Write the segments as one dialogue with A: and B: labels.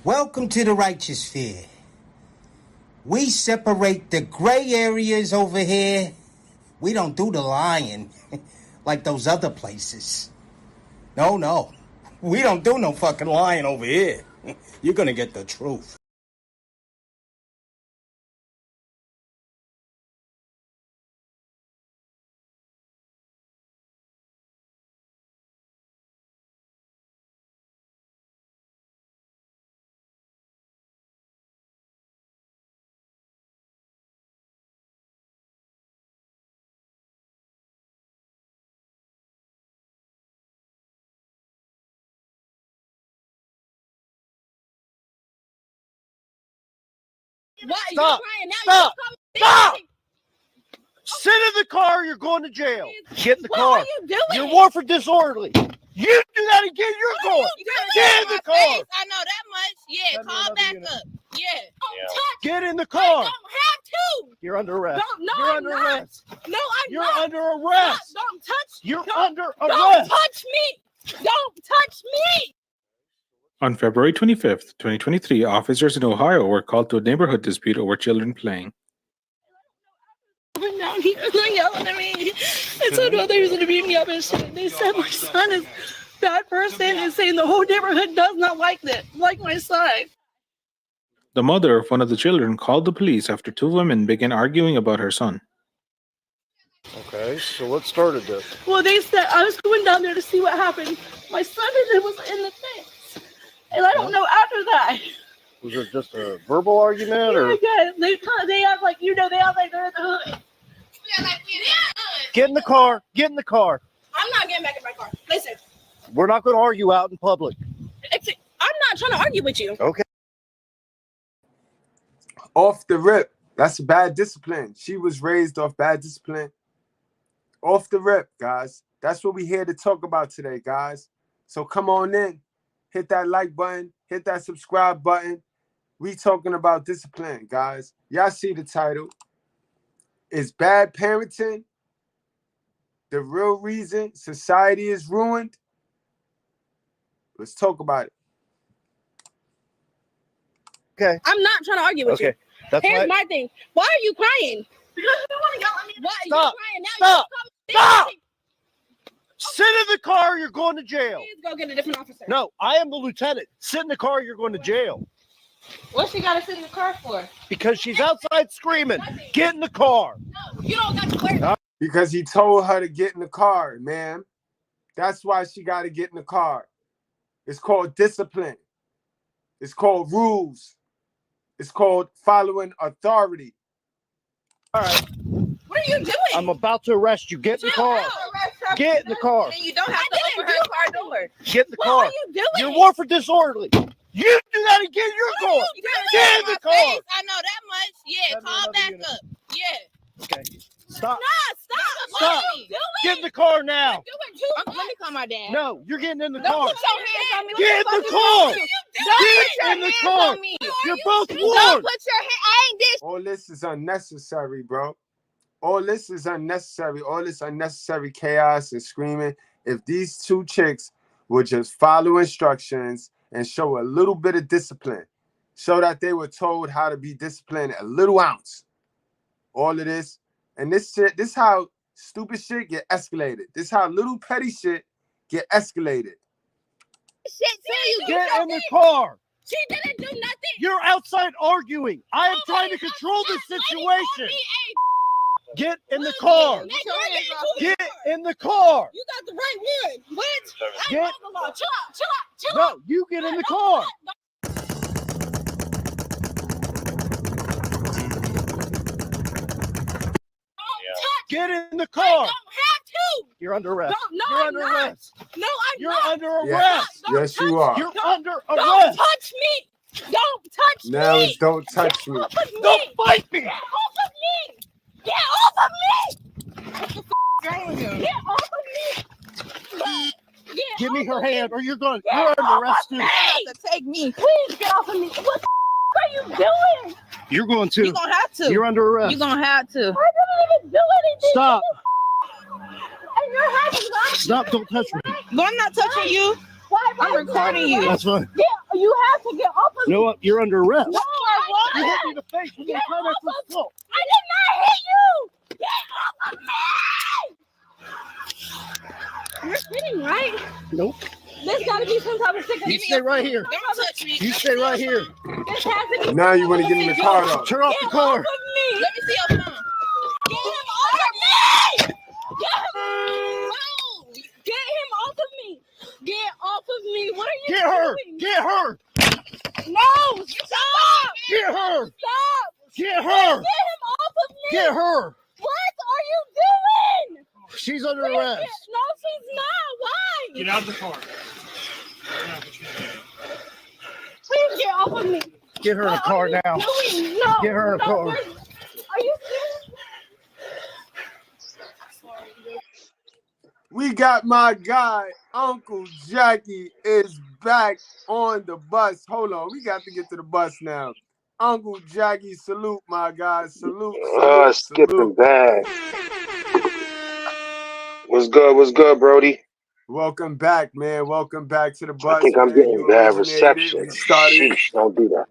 A: Welcome to the righteous sphere. We separate the gray areas over here. We don't do the lying like those other places. No. We don't do no fucking lying over here. You're gonna get the truth.
B: What?
C: Stop!
B: You're crying now.
C: Stop! Stop!
B: You
C: Sit in the car. You're going to jail. Get in the
B: what
C: car.
B: are you doing?
C: You're warfare disorderly. You do that again, you're going. Get in the car.
B: I know that much. Yeah,
C: Send me
B: call
C: another
B: back
C: unit.
B: up. Yeah. Don't touch.
C: Get in the
B: I
C: car.
B: don't have to.
C: You're under arrest.
B: No,
C: You're
B: I'm
C: under
B: not.
C: arrest.
B: No, I'm
C: You're
B: not.
C: under arrest.
B: Don't touch.
C: You're
B: don't,
C: under
B: Don't
C: arrest.
B: touch me. Don't touch me.
D: On February 25th, 2023, officers in Ohio were called to a neighborhood dispute over children playing.
B: Coming down here, they're yelling at me. I told them they was going to beat me up and shit. They said my son is a bad person and saying the whole neighborhood does not like my son.
D: The mother of one of the children called the police after two women began arguing about her son.
C: Okay, so what started this?
B: Well, they said I was going down there to see what happened. My son was in the fence, and I don't know after that.
C: Was it just a verbal argument, or
B: They act like they're in the hood.
C: get in the car? Get in the car.
B: I'm not getting back in my car. Listen,
C: We're not going to argue out in public.
B: I'm not trying to argue with you.
C: Okay.
E: Off the rip, that's bad discipline. She was raised off bad discipline. Off the rip, guys. That's what we're here to talk about today, guys. So come on in. Hit that like button. Hit that subscribe button. We talking about discipline, guys. Y'all see the title. Is bad parenting the real reason society is ruined? Let's talk about it.
C: Okay.
B: I'm not trying to argue with you.
C: Okay. That's
B: Here's
C: why.
B: my thing. Why are you crying? Because you want to yell at me. Why are
C: Stop.
B: you crying now?
C: Stop.
B: You
C: Stop. Sit in the car. You're going to jail.
B: Please go get a different officer.
C: No, I am the lieutenant. Sit in the car. You're going to jail.
B: What's she got to sit in the car for?
C: Because she's outside screaming. Get in the car.
B: No, you don't got to worry.
E: Because he told her to get in the car, ma'am. That's why she got to get in the car. It's called discipline. It's called rules. It's called following authority.
C: All right.
B: What are you doing?
C: I'm about to arrest you. Get in the car. Get in the car.
B: And you don't have to open her car door.
C: Get in the
B: What
C: car.
B: are you doing?
C: You're warfare disorderly. You do that again, you're going. Get in the car.
B: I know that much. Yeah,
C: Send me
B: call
C: another
B: back
C: unit.
B: up. Yeah.
C: Okay. Stop.
B: No, stop. What
C: Stop.
B: are you doing?
C: Get in the car now.
B: You're doing too much. Let me call my dad.
C: No, you're getting in the
B: Don't
C: car.
B: put your hands on me.
C: Get in the car. Get in the car. You're both
B: Don't
C: warned.
B: put your hand. I ain't this.
E: All this is unnecessary, bro. All this is unnecessary. All this unnecessary chaos and screaming. If these two chicks would just follow instructions and show a little bit of discipline, show that they were told how to be disciplined, a little ounce. All of this. And this shit, this how stupid shit get escalated. This how little petty shit get escalated.
C: Get in the car.
B: She didn't do nothing.
C: You're outside arguing. I am trying to control this situation. Get in the car. Get in the car.
B: You got the right one. What? I
C: Get-
B: know the law. Chill out.
C: No, you get in the car. Get in the
B: I
C: car.
B: don't have to.
C: You're under arrest.
B: No,
C: You're
B: I'm
C: under
B: not.
C: arrest.
B: No, I'm
C: You're
B: not.
C: under
E: Yeah.
C: arrest.
E: Yes, you are.
C: You're under
B: Don't
C: arrest.
B: touch me. Don't touch
E: Now
B: me.
E: it's don't touch me.
B: Get off of me.
C: Don't fight me.
B: Get off of me. Get off of me. What the wrong with you? Get off of me.
C: Give me her hand or you're going.
B: Get
C: You're under
B: off
C: arrest
B: of
C: too.
B: me. Take me. Please get off of me. What the are you doing?
C: You're going to.
B: You're going to have to.
C: You're under arrest.
B: You're going to have to. I didn't even do anything.
C: Stop.
B: And you're having
C: Stop. Don't touch me.
B: No, I'm not touching you. I'm recording you.
C: That's fine.
B: Yeah, You have to get off of me.
C: You know what? You're under arrest.
B: No, I won't.
C: You hit me in the face. You
B: Get
C: didn't try
B: off
C: that
B: of
C: for assault.
B: I did not hit you. Get off of me. You're kidding, right?
C: Nope.
B: There's got to be some type of sickness.
C: You stay right here.
B: Don't touch me.
C: You stay right here.
B: This has to be
E: Now you want to get in the car, though.
C: Turn off the
B: Get off
C: car.
B: of me. Let me see your phone. Get him off of me. Get him off of me. Get off of me. What are you
C: Get her.
B: doing?
C: Get her.
B: No, stop.
C: Get her.
B: Stop.
C: Get her.
B: Get him off of me.
C: Get her.
B: What are you doing?
C: She's under
B: Please
C: arrest.
B: No, she's not. Why?
C: Get out of the car.
B: Please get off of me.
C: Get her in a car now.
B: No.
C: Get her in a car.
B: Are you serious?
E: We got my guy, Uncle Jackie, is back on the bus. Hold on, we got to get to the bus now. Uncle Jackie, salute, my guy. Salute.
F: Skipping bad. What's good, Brody?
E: Welcome back, man. Welcome back to the bus.
F: I think I'm
E: man.
F: getting
E: You
F: bad
E: originated it.
F: reception.
E: We started.
F: Sheesh, don't do that.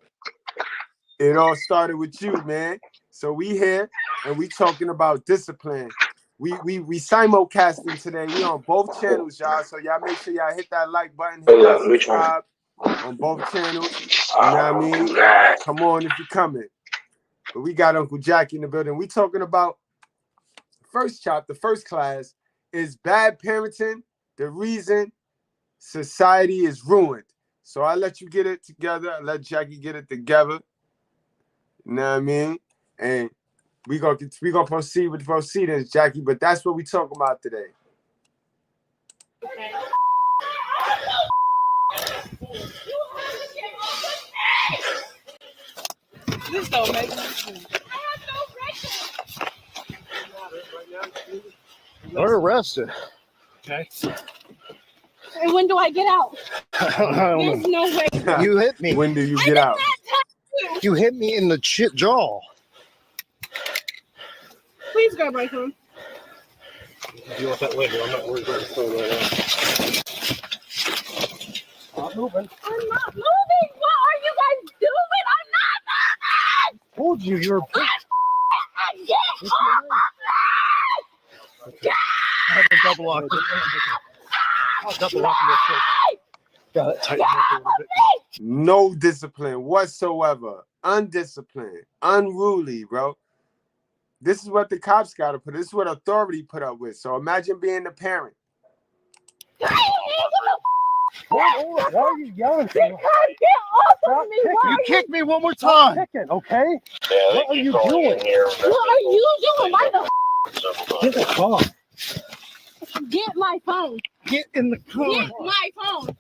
E: It all started with you, man. So we here and we talking about discipline. We simulcasting today. We on both channels, y'all. So y'all make sure y'all hit that like button, hit that subscribe on both channels. You know what I mean? Come on if you're coming. But we got Uncle Jackie in the building. We talking about first chapter, first class is bad parenting, the reason society is ruined. So I let you get it together. I let Jackie get it together. You know what I mean? And we gonna proceed with the proceedings, Jackie. But that's what we talking about today.
B: This don't make sense.
C: They're arrested.
D: Okay.
B: And when do I get out?
C: I don't
B: There's
C: know.
B: no way.
C: You hit me.
E: When do you get out?
C: You hit me in the jaw.
B: Please grab my phone.
C: You want that later? I'm not worried about the phone right now. Not moving.
B: I'm not moving. What are you guys doing? I'm not moving.
C: Told you you're a bitch.
B: Get off of me.
C: I have a double lock. I'll double lock in this shit. Got it tightened up a little bit.
E: No discipline whatsoever. Undisciplined. Unruly, bro. This is what the cops got to put. This is what authority put up with. So imagine being the parent.
C: Why are you yelling?
B: Get off of me.
C: You kick me one more time. Kicking, okay? What are you doing?
B: What are you doing? Why the
C: Get the car.
B: Get my phone.
C: Get in the car.
B: Get my phone.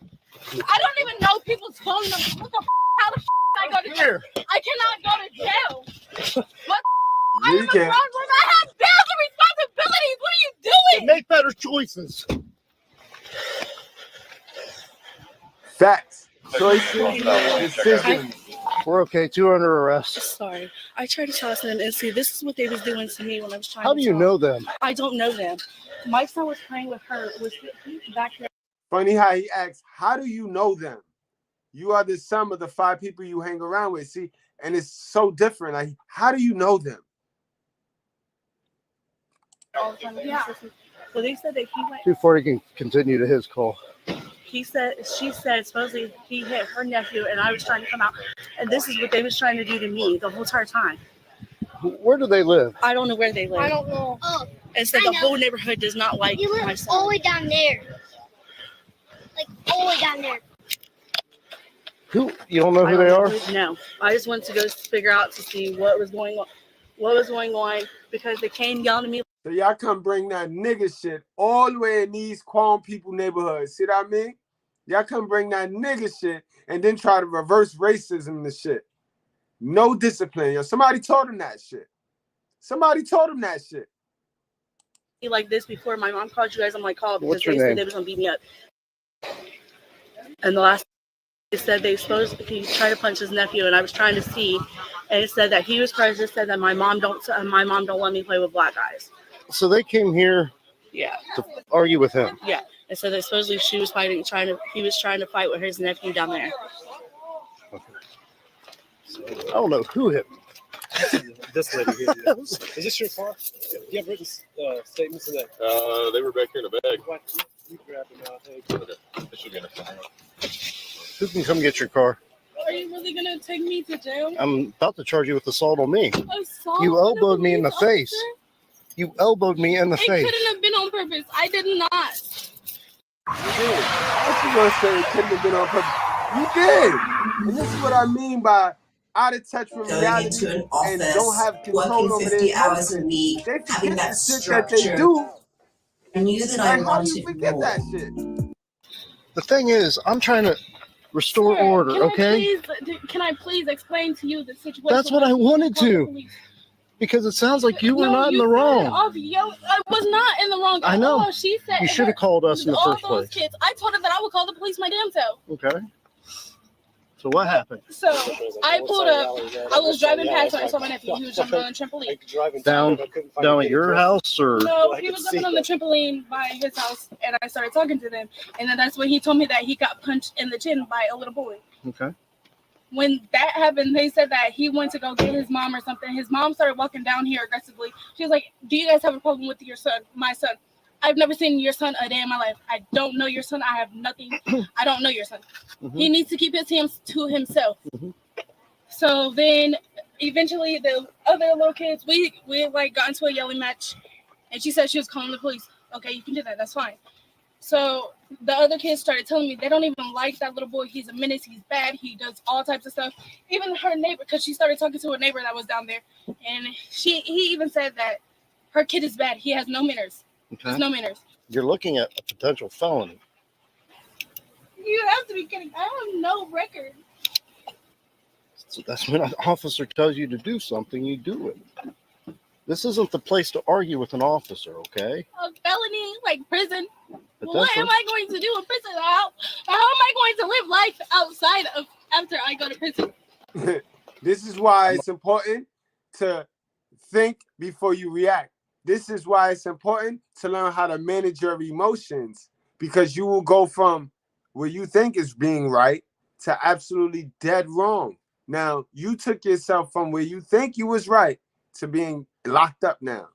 B: I don't even know people's phone numbers. What the how the I go to jail? I cannot go to jail. What I'm
E: You
B: a
E: can.
B: grown woman. I have bills and responsibilities. What are you doing?
C: Make better choices.
E: Facts. Choices. Decisions.
C: We're okay. 2 under arrest.
B: Sorry. I tried to toss them and see this is what they was doing to me when I was trying
C: How
B: to
C: do you
B: talk.
C: know them?
B: I don't know them. My son was playing with her. Was back there.
E: Funny how he asks, how do you know them? You are the sum of the 5 people you hang around with. See, and it's so different. Like, how do you know them?
B: All the time. Yeah. So they said that he went.
C: Before he can continue to his call.
B: She said supposedly he hit her nephew and I was trying to come out. And this is what they was trying to do to me the whole entire time.
C: Where do they live?
B: I don't know where they live.
G: I don't know. Oh,
B: And said the whole neighborhood does not like
G: you
B: my
G: live
B: son.
G: all the way down there. Like all the way down there.
C: Who? You don't know
B: I
C: who
B: don't
C: they
B: know
C: are?
B: No. I just wanted to go figure out to see what was going on because they came yelling at me.
E: So y'all come bring that nigga shit all the way in these Quan people neighborhoods. See what I mean? Y'all come bring that nigga shit and then try to reverse racism and shit. No discipline. Yo, somebody told him that shit. Somebody told him that shit.
B: Like this before my mom called you guys. I'm like, call because
C: What's your
B: they said
C: name?
B: they was gonna beat me up. And the last they said he tried to punch his nephew, and I was trying to see, and it said that he was prejudice. Said that my mom don't let me play with black guys.
C: So they came here
B: Yeah,
C: to argue with him.
B: yeah. And so that supposedly he was trying to fight with his nephew down there.
C: I don't know who hit me.
H: This lady here. Is this your car? Do you have written statements of that?
I: They were back here in the bag.
H: What? You grab them out. Hey,
I: Okay. They should be in the car.
C: Who can come get your car?
B: Are you really gonna take me to jail?
C: I'm about to charge you with assault on me.
B: Assault
C: You
B: on a
C: elbowed me in the
B: police
C: face.
B: officer?
C: You elbowed me in the
B: It
C: face.
B: couldn't have been on purpose. I did not.
E: You did. What you gonna say it couldn't have been on purpose? You did. And this is what I mean by out of touch with
J: Going
E: reality
J: into an
E: and don't
J: office,
E: have control
J: working
E: over their
J: 50 hours a
E: emotions.
J: week,
E: They
J: having
E: forget
J: that
E: the shit that they
J: structure.
E: do.
J: I knew that I
E: Like, how do you
J: wanted
E: forget
J: more.
E: that shit?
C: The thing is, I'm trying to restore
B: Sir,
C: order, okay?
B: Can I please explain to you the situation?
C: That's what I wanted
B: Call the
C: to.
B: police.
C: Because it sounds like you were not in the
B: cut it
C: wrong.
B: off. I was not in the wrong.
C: I know.
B: All she said.
C: You should have called us in the
B: all
C: first
B: those
C: place.
B: kids. I told her that I would call the police my damn self.
C: Okay. So what happened?
B: So I pulled up. I was driving past when I saw my nephew. He was jumping on the trampoline.
C: Down at your house, or?
B: No, he was jumping on the trampoline by his house, and I started talking to them. And then that's when he told me that he got punched in the chin by a little boy.
C: Okay.
B: When that happened, they said that he went to go get his mom or something. His mom started walking down here aggressively. She was like, "Do you guys have a problem with your son, my son? I've never seen your son a day in my life. I don't know your son. I have nothing. I don't know your son.
C: Mm-hmm.
B: He needs to keep his hands to himself."
C: Mm-hmm.
B: So then eventually the other little kids, we like got into a yelling match, and she said she was calling the police. Okay, you can do that. That's fine. So the other kids started telling me they don't even like that little boy. He's a menace. He's bad. He does all types of stuff. Even her neighbor, because she started talking to a neighbor that was down there, and he even said that her kid is bad. He has no manners.
C: Okay.
B: There's no manners.
C: You're looking at a potential felony.
B: You have to be kidding. I have no record.
C: So that's when an officer tells you to do something, you do it. This isn't the place to argue with an officer, okay?
B: A felony, like prison.
C: But
B: What am I going to do in prison? How am I going to live life outside of after I go to prison?
E: This is why it's important to think before you react. This is why it's important to learn how to manage your emotions, because you will go from what you think is being right to absolutely dead wrong. Now, you took yourself from where you think you was right to being locked up now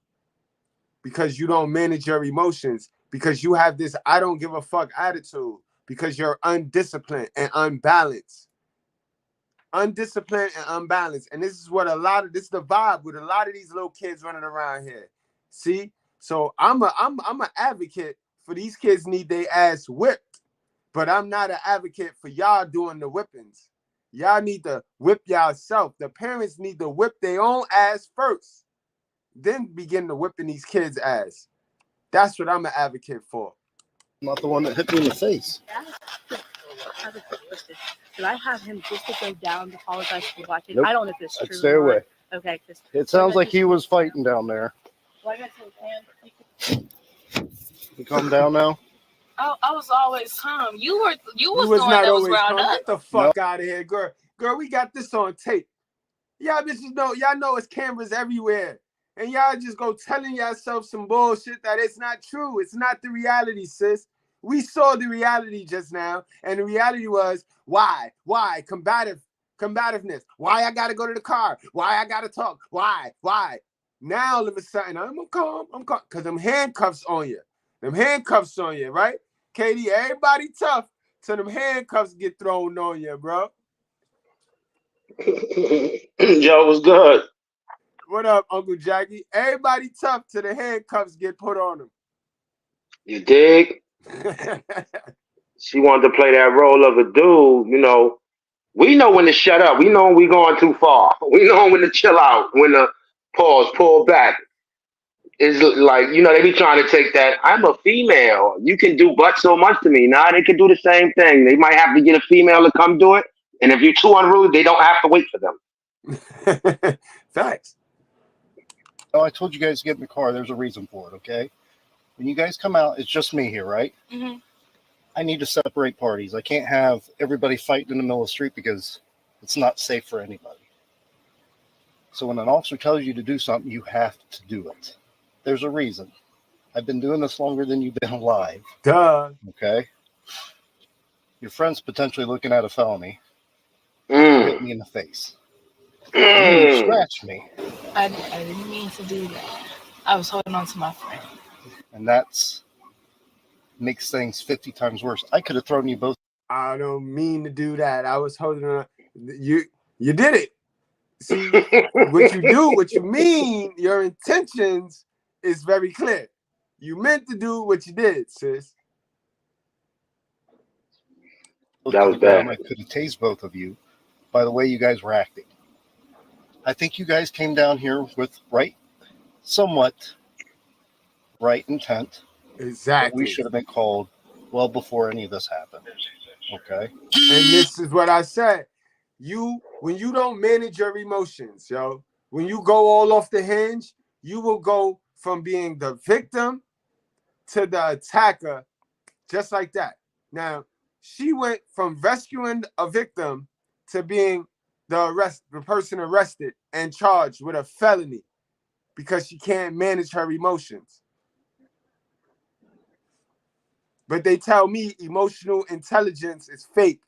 E: because you don't manage your emotions, because you have this I don't give a fuck attitude, because you're undisciplined and unbalanced. Undisciplined and unbalanced. And this is the vibe with a lot of these little kids running around here. See? So I'm an advocate for these kids need their ass whipped, but I'm not an advocate for y'all doing the whippings. Y'all need to whip yourself. The parents need to whip their own ass first, then begin to whipping these kids' ass. That's what I'm an advocate for.
C: I'm not the one that hit me in the face.
K: Did I have him just to go down to apologize for the black kid?
C: Nope.
K: I don't know if it's
C: I'd
K: true.
C: stay
K: or
C: away.
K: not. Okay.
C: It sounds like he was fighting down there. You calm down now?
K: I was always calm. You was
E: You
K: the
E: was
K: one
E: not
K: that was
E: always
K: riled
E: calm.
K: up.
E: Get the fuck out of here, girl. Girl, we got this on tape. Y'all bitches know, y'all know it's cameras everywhere. And y'all just go telling yourself some bullshit that it's not true. It's not the reality, sis. We saw the reality just now, and the reality was why? Combativeness. Why I gotta go to the car? Why I gotta talk? Why? Now all of a sudden I'm calm, because them handcuffs on you. Right? Katie, everybody tough till them handcuffs get thrown on you, bro.
F: Joe, was good.
E: What up, Uncle Jackie? Everybody tough till the handcuffs get put on them.
F: You dig? She wanted to play that role of a dude, you know. We know when to shut up. We know when we're going too far. We know when to chill out, when to pause, pull back. It's like, you know, they be trying to take that, I'm a female. You can do but so much to me. Nah, they can do the same thing. They might have to get a female to come do it. And if you're too unruly, they don't have to wait for them.
E: Facts.
C: Oh, I told you guys to get in the car. There's a reason for it, okay? When you guys come out, it's just me here, right?
B: Mm-hmm.
C: I need to separate parties. I can't have everybody fighting in the middle of the street because it's not safe for anybody. So when an officer tells you to do something, you have to do it. There's a reason. I've been doing this longer than you've been alive.
E: Duh.
C: Okay? Your friend's potentially looking at a felony. Hit me in the face. You scratched me.
K: I didn't mean to do that. I was holding on to my friend.
C: And that's makes things 50 times worse. I could have thrown you both.
E: I don't mean to do that. I was holding on. You did it. See, what you do, what you mean, your intentions is very clear. You meant to do what you did, sis.
F: That was bad.
C: I could have tased both of you by the way you guys were acting. I think you guys came down here with somewhat right intent.
E: Exactly.
C: We should have been called well before any of this happened. Okay.
E: And this is what I said. When you don't manage your emotions, yo, when you go all off the hinge, you will go from being the victim to the attacker, just like that. Now, she went from rescuing a victim to being the person arrested and charged with a felony because she can't manage her emotions. But they tell me emotional intelligence is fake.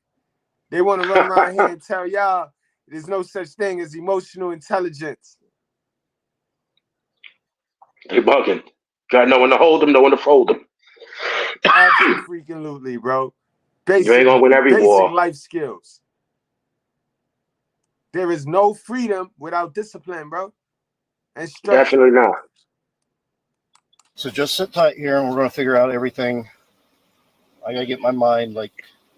E: They want to run around here and tell y'all there's no such thing as emotional intelligence.
F: They bugging. Got no one to hold them, no one to fold them.
E: Absolutely, bro.
F: You ain't gonna win every war.
E: Basic life skills. There is no freedom without discipline, bro. And structure.
F: Definitely not.
C: So just sit tight here and we're going to figure out everything. I got to get my mind,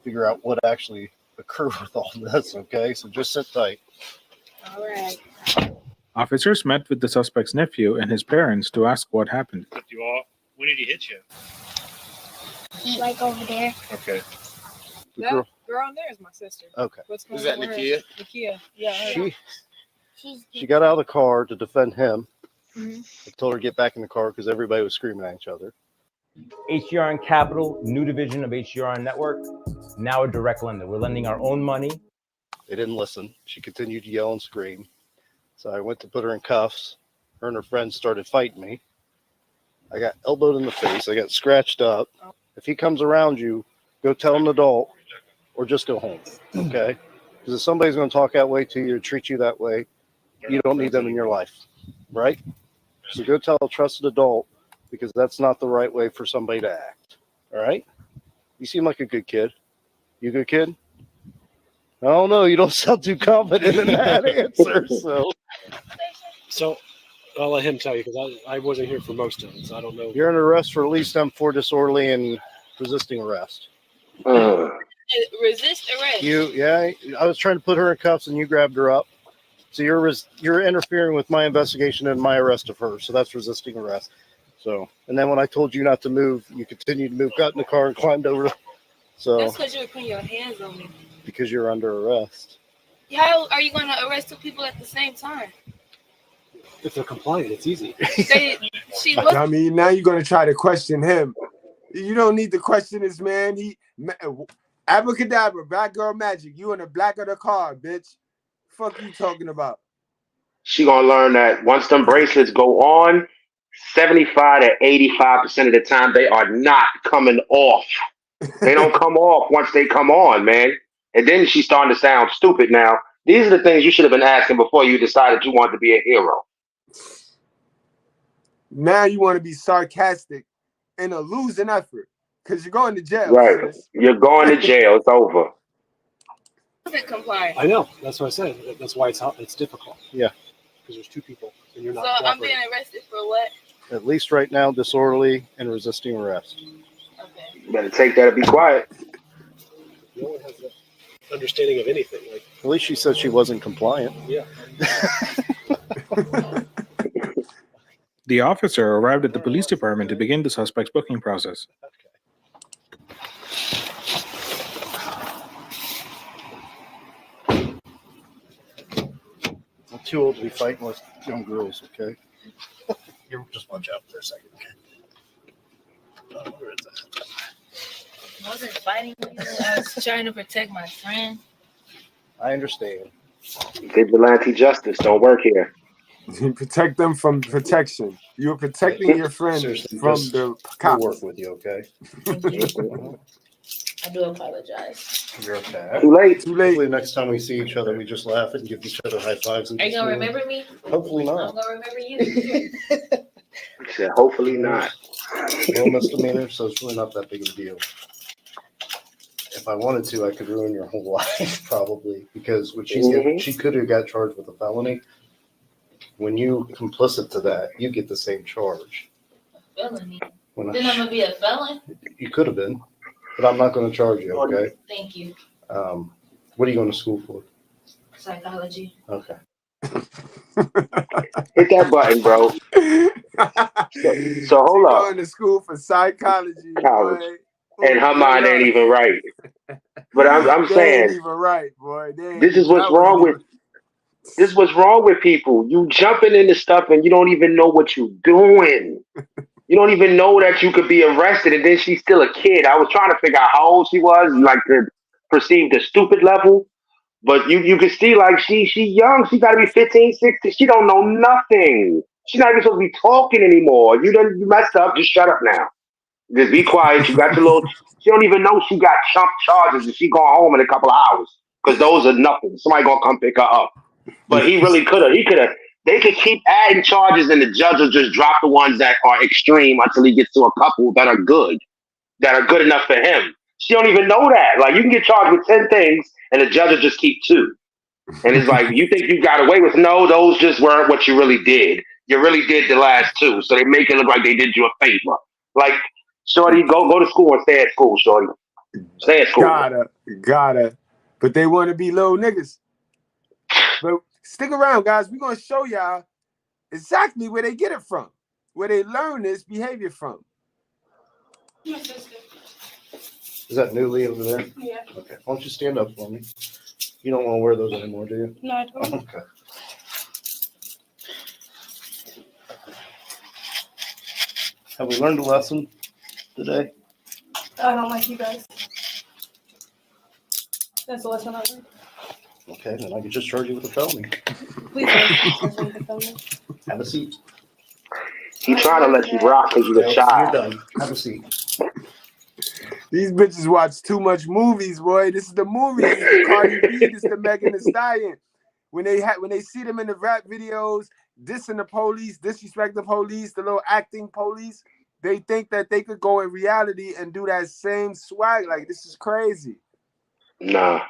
C: figure out what actually occurred with all this, okay? So just sit tight.
K: All right.
D: Officers met with the suspect's nephew and his parents to ask what happened.
H: When did he hit you?
G: Like over there.
C: Okay.
K: That girl on there is my sister.
C: Okay.
K: What's going
I: Is that
K: on with her?
I: Nakia?
K: Nakia. Yeah. Her.
C: She got out of the car to defend him.
K: Mhm.
C: I told her to get back in the car because everybody was screaming at each other.
J: HGRN Capital, new division of HGRN Network, now a direct lender. We're lending our own money.
C: They didn't listen. She continued to yell and scream. So I went to put her in cuffs. Her and her friends started fighting me. I got elbowed in the face. I got scratched up. If he comes around you, go tell an adult or just go home, okay? Because if somebody's going to talk that way to you or treat you that way, you don't need them in your life, right? So go tell a trusted adult because that's not the right way for somebody to act, all right? You seem like a good kid. You a good kid? I don't know. You don't sound too confident in that answer.
H: So I'll let him tell you because I wasn't here for most of it, so I don't know.
C: You're under arrest for at least M4 disorderly and resisting arrest.
K: Resist arrest.
C: I was trying to put her in cuffs and you grabbed her up. So you're interfering with my investigation and my arrest of her. So that's resisting arrest. So, and then when I told you not to move, you continued to move, got in the car and climbed over. So
K: That's because you were putting your hands on me.
C: Because you're under arrest.
K: How are you going to arrest two people at the same time?
H: If they're compliant, it's easy.
E: I mean, now you're going to try to question him. You don't need to question this man. Abracadabra, black girl magic. You in the black of the car, bitch. Fuck you talking about?
F: She gonna learn that once them bracelets go on, 75 to 85% of the time they are not coming off. They don't come off once they come on, man. And then she's starting to sound stupid now. These are the things you should have been asking before you decided you wanted to be a hero.
E: Now you want to be sarcastic in a losing effort because you're going to jail.
F: Right.
E: Sis.
F: You're going to jail. It's over.
K: Comply.
H: I know. That's what I said. That's why it's difficult.
C: Yeah.
H: Because there's two people and you're not.
K: So I'm being arrested for what?
C: At least right now, disorderly and resisting arrest.
K: Okay.
F: You better take that and be quiet.
H: No one has that understanding of anything.
C: At least she said she wasn't compliant.
H: Yeah.
D: The officer arrived at the police department to begin the suspect's booking process.
C: I'm too old to be fighting with young girls, okay? You just watch out for a second, okay? Where is that?
K: I wasn't fighting with you. I was trying to protect my friend.
C: I understand.
F: Vigilante justice don't work here.
E: You protect them from protection. You're protecting your friends
C: Seriously,
E: from
C: just
E: the
C: I'll
E: cops.
C: work with you, okay?
K: I do apologize.
C: You're okay.
F: Too late.
E: Too late.
C: Hopefully next time we see each other, we just laugh and give each other high fives. And
K: Are you
C: just
K: gonna
C: move.
K: remember me?
C: Hopefully
K: I'm
C: not.
K: gonna remember you.
F: I said, hopefully not.
C: No misdemeanor, so it's really not that big of a deal. If I wanted to, I could ruin your whole life probably, because when she could have got charged with a felony. When you complicit to that, you get the same charge.
K: Felony. Then I'm gonna be a felon?
C: You could have been, but I'm not going to charge you. Okay.
K: Thank you.
C: What are you going to school for?
K: Psychology.
C: Okay.
F: Hit that button, bro. So hold up.
E: Going to school for psychology,
F: College.
E: boy.
F: And her mind ain't even right. But I'm
E: They
F: saying,
E: ain't even right, boy.
F: this is what's wrong with. This is what's wrong with people. You jumping into stuff and you don't even know what you're doing. You don't even know that you could be arrested, and then she's still a kid. I was trying to figure out how old she was, like to perceive the stupid level. But you can see, like, she young. She got to be 15, 16. She don't know nothing. She's not even supposed to be talking anymore. You messed up. Just shut up now. Just be quiet. You got your little. She don't even know she got chump charges, and she going home in a couple of hours because those are nothing. Somebody gonna come pick her up. But he really could have. He could have. They could keep adding charges, and the judge will just drop the ones that are extreme until he gets to a couple that are good enough for him. She don't even know that. Like, you can get charged with 10 things, and the judge will just keep 2. And it's like, you think you got away with? No, those just weren't what you really did. You really did the last 2, so they make it look like they did you a favor. Like, shorty, go to school and stay at school, shorty. Stay at school.
E: Gotta. But they want to be little niggas. But stick around, guys. We're going to show y'all exactly where they get it from, where they learn this behavior from.
B: My sister.
C: Is that Newly over there?
B: Yeah.
C: Okay. Why don't you stand up for me? You don't want to wear those anymore, do you?
B: No, I don't.
C: Okay. Have we learned a lesson today?
B: I don't like you guys. That's the lesson I learned.
C: Okay, then I can just charge you with a felony.
B: Please don't charge me with a felony.
C: Have a seat.
F: He's trying to let you rock because you're a child.
C: You're done. Have a seat.
E: These bitches watch too much movies, boy. This is the movies. This is the Cardi B. This is the Megan Thee Stallion. When they see them in the rap videos, dissing the police, disrespect the police, the little acting police, they think that they could go in reality and do that same swag. Like, this is crazy.
F: Nah.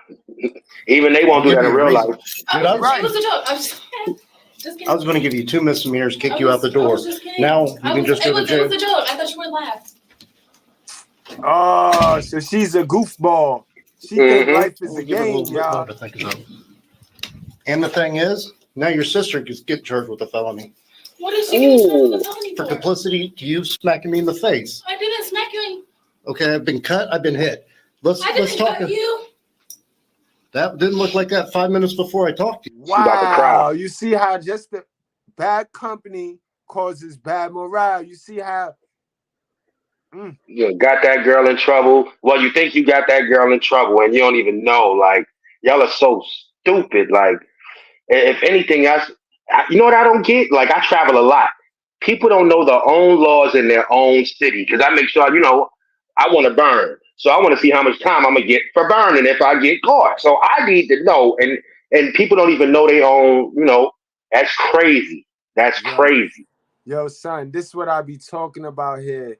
F: Even they won't do that in real life.
C: Dude,
B: It was a joke. I'm just kidding.
C: I was going to give you 2 misdemeanors, kick you out the door. Now you can just go to jail.
B: It was a joke. I thought you would laugh.
E: Oh, so she's a goofball. She thinks life is a game, y'all.
C: And the thing is, now your sister can get charged with a felony.
B: What is she getting charged with a felony
C: For
B: for?
C: complicity to you smacking me in the face.
B: I didn't smack you.
C: Okay, I've been cut, I've been hit. Let's talk.
B: Cut you.
C: That didn't look like that 5 minutes before I talked to you.
E: Wow, you see how just the bad company causes bad morale. You see how
F: You got that girl in trouble. Well, you think you got that girl in trouble, and you don't even know. Like, y'all are so stupid. Like, if anything else, you know what I don't get? Like, I travel a lot. People don't know their own laws in their own city because I make sure, I want to burn. So I want to see how much time I'm going to get for burning if I get caught. So I need to know. And people don't even know their own, that's crazy. That's crazy.
E: Yo, son, this is what I be talking about here.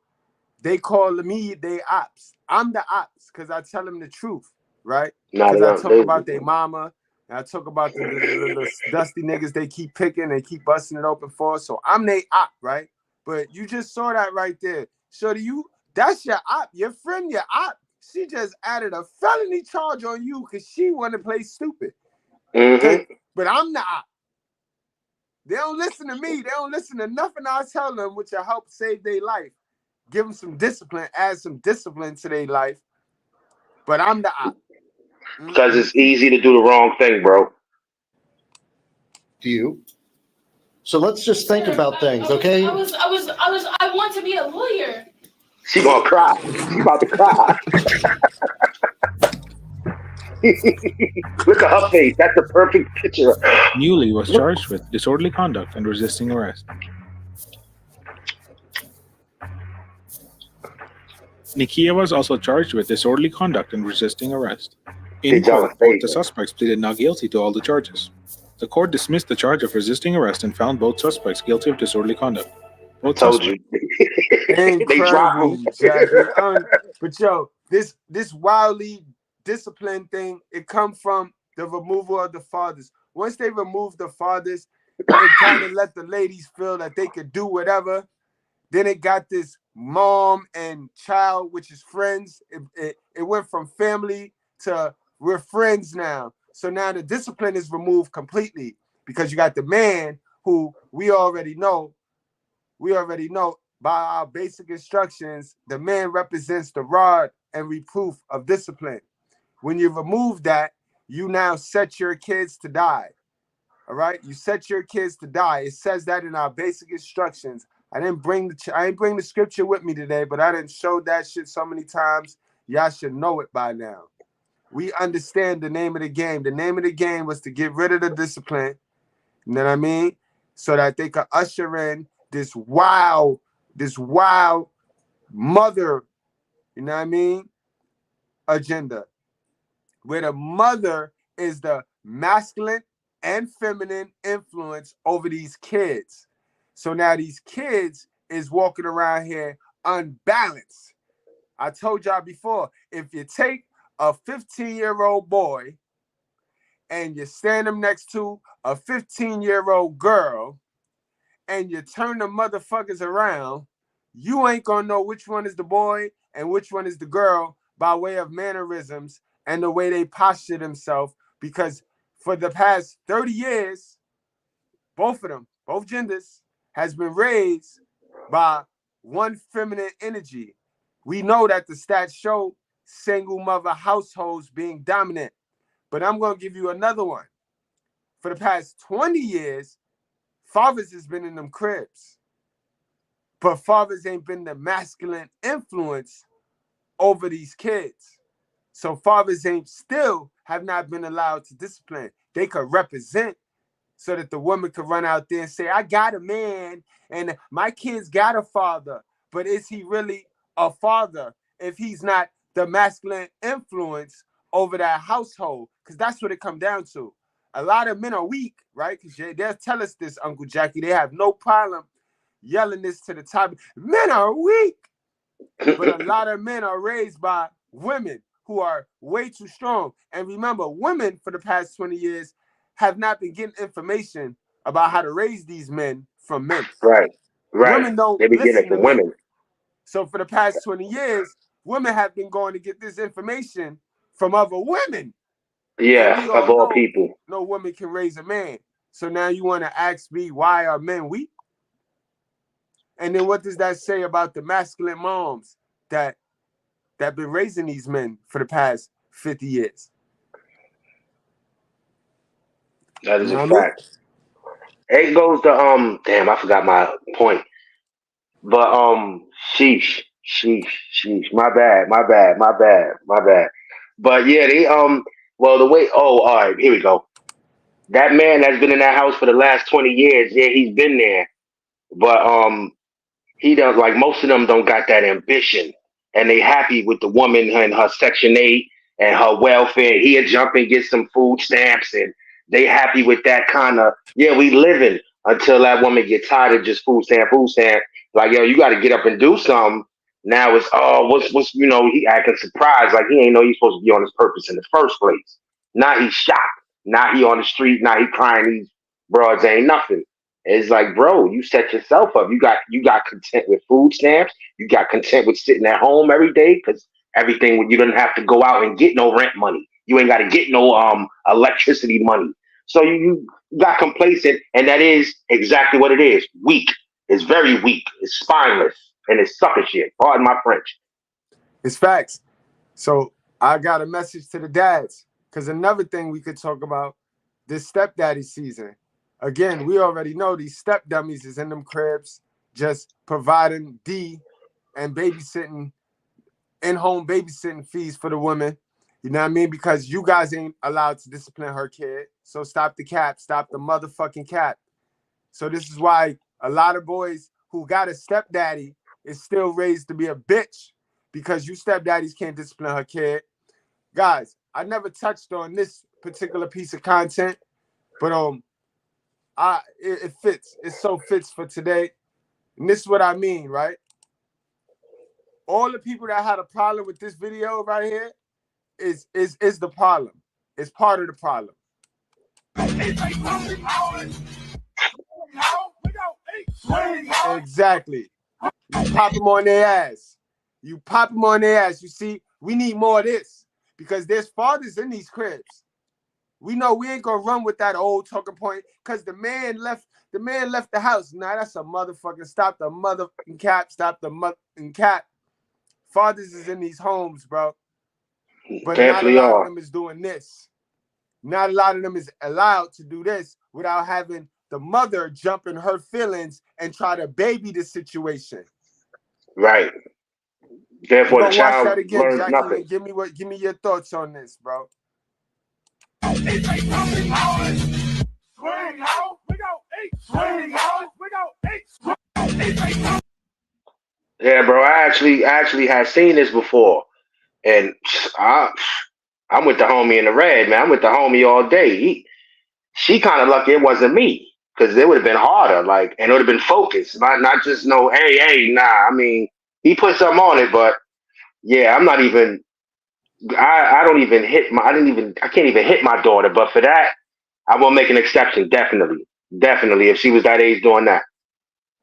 E: They call me they ops. I'm the ops because I tell them the truth, right? Because I talk about their mama. And I talk about the dusty niggas they keep picking. They keep busting it open for. So I'm they op, right? But you just saw that right there. Shorty, that's your op. Your friend, your op. She just added a felony charge on you because she want to play stupid.
F: Mm-hmm.
E: But I'm the op. They don't listen to me. They don't listen to nothing I tell them, which will help save their life. Give them some discipline, add some discipline to their life. But I'm the op.
F: Because it's easy to do the wrong thing, bro.
C: Do you? So let's just think about things, okay?
B: I want to be a lawyer.
F: She gonna cry. She about to cry. Look at her face. That's the perfect picture.
D: Newly was charged with disorderly conduct and resisting arrest. Nikia was also charged with disorderly conduct and resisting arrest. In
F: Did y'all
D: court, both the
F: statement.
D: suspects pleaded not guilty to all the charges. The court dismissed the charge of resisting arrest and found both suspects guilty of disorderly conduct.
F: I
D: Both
F: told
D: suspects.
F: you. They drop
E: Incredible,
F: him.
E: Jackie. But yo, this wildly disciplined thing, it come from the removal of the fathers. Once they removed the fathers, it kind of let the ladies feel that they could do whatever. Then it got this mom and child, which is friends. It went from family to we're friends now. So now the discipline is removed completely because you got the man who we already know by our basic instructions, the man represents the rod and reproof of discipline. When you remove that, you now set your kids to die. All right, you set your kids to die. It says that in our basic instructions. I didn't bring the scripture with me today, but I didn't show that shit so many times. Y'all should know it by now. We understand the name of the game. The name of the game was to get rid of the discipline. You know what I mean? So that they could usher in this wild mother, you know what I mean, agenda. Where the mother is the masculine and feminine influence over these kids. So now these kids is walking around here unbalanced. I told y'all before, if you take a 15-year-old boy and you stand him next to a 15-year-old girl and you turn the motherfuckers around, you ain't gonna know which one is the boy and which one is the girl by way of mannerisms and the way they posture themselves, because for the past 30 years, both of them, both genders, has been raised by one feminine energy. We know that the stats show single mother households being dominant, but I'm going to give you another one. For the past 20 years, fathers has been in them cribs, but fathers ain't been the masculine influence over these kids. So fathers have not been allowed to discipline. They could represent so that the woman could run out there and say, I got a man and my kids got a father. But is he really a father if he's not the masculine influence over that household? Because that's what it comes down to. A lot of men are weak, right? Because they'll tell us this, Uncle Jackie. They have no problem yelling this to the top. Men are weak. But a lot of men are raised by women who are way too strong. And remember, women for the past 20 years have not been getting information about how to raise these men from men.
F: Right.
E: Women don't
F: They be getting
E: listen
F: it
E: to
F: from
E: men.
F: women.
E: So for the past 20 years, women have been going to get this information from other women.
F: Yeah,
E: And we
F: of
E: all
F: all
E: know
F: people.
E: no woman can raise a man. So now you want to ask me, why are men weak? And then what does that say about the masculine moms that been raising these men for the past 50 years?
F: That is
E: You know
F: a
E: what I mean?
F: fact. It goes to damn, I forgot my point. But sheesh. My bad. But yeah, they well the way all right, here we go. That man that's been in that house for the last 20 years, yeah, he's been there. But he does like most of them don't got that ambition, and they happy with the woman and her Section 8 and her welfare. He'll jump and get some food stamps, and they happy with that kind of yeah. We living until that woman get tired of just food stamp. Like yo, you got to get up and do something. Now it's oh, what's he acting surprised like he ain't know he's supposed to be on his purpose in the first place. Now he's shocked. Now he on the street. Now he crying. These broads ain't nothing. It's like, bro, you set yourself up. You got content with food stamps. You got content with sitting at home every day because everything you didn't have to go out and get no rent money. You ain't got to get no electricity money. So you got complacent, and that is exactly what it is. Weak. It's very weak. It's spineless, and it's sucker shit. Pardon my French.
E: It's facts. So I got a message to the dads, because another thing we could talk about, this stepdaddy season. Again, we already know these step dummies is in them cribs just providing and babysitting, in-home babysitting fees for the women. You know what I mean? Because you guys ain't allowed to discipline her kid. So stop the cap. Stop the motherfucking cap. So this is why a lot of boys who got a stepdaddy is still raised to be a bitch, because you stepdaddies can't discipline her kid. Guys, I never touched on this particular piece of content, but it fits. It so fits for today. And this is what I mean, right? All the people that had a problem with this video right here is the problem. It's part of the problem. Exactly. You pop them on their ass. You pop them on their ass. You see, we need more of this because there's fathers in these cribs. We know we ain't gonna run with that old talking point because the man left the house. Nah, that's a motherfucking stop the motherfucking cap. Stop the motherfucking cap. Fathers is in these homes, bro. But
F: Definitely
E: not a lot
F: are.
E: of them is doing this. Not a lot of them is allowed to do this without having the mother jump in her feelings and try to baby the situation.
F: Right. Therefore, the
E: Watch
F: child
E: that again,
F: learns
E: Jackie.
F: nothing.
E: And give me your thoughts on this, bro.
F: Yeah, bro. I actually had seen this before, and I'm with the homie in the red, man. I'm with the homie all day. She kind of lucky it wasn't me, because it would have been harder, like, and it would have been focused, not just no, hey, nah. I mean, he put something on it, but yeah, I'm not even. I don't even hit my. I can't even hit my daughter, but for that, I will make an exception. Definitely, if she was that age doing that.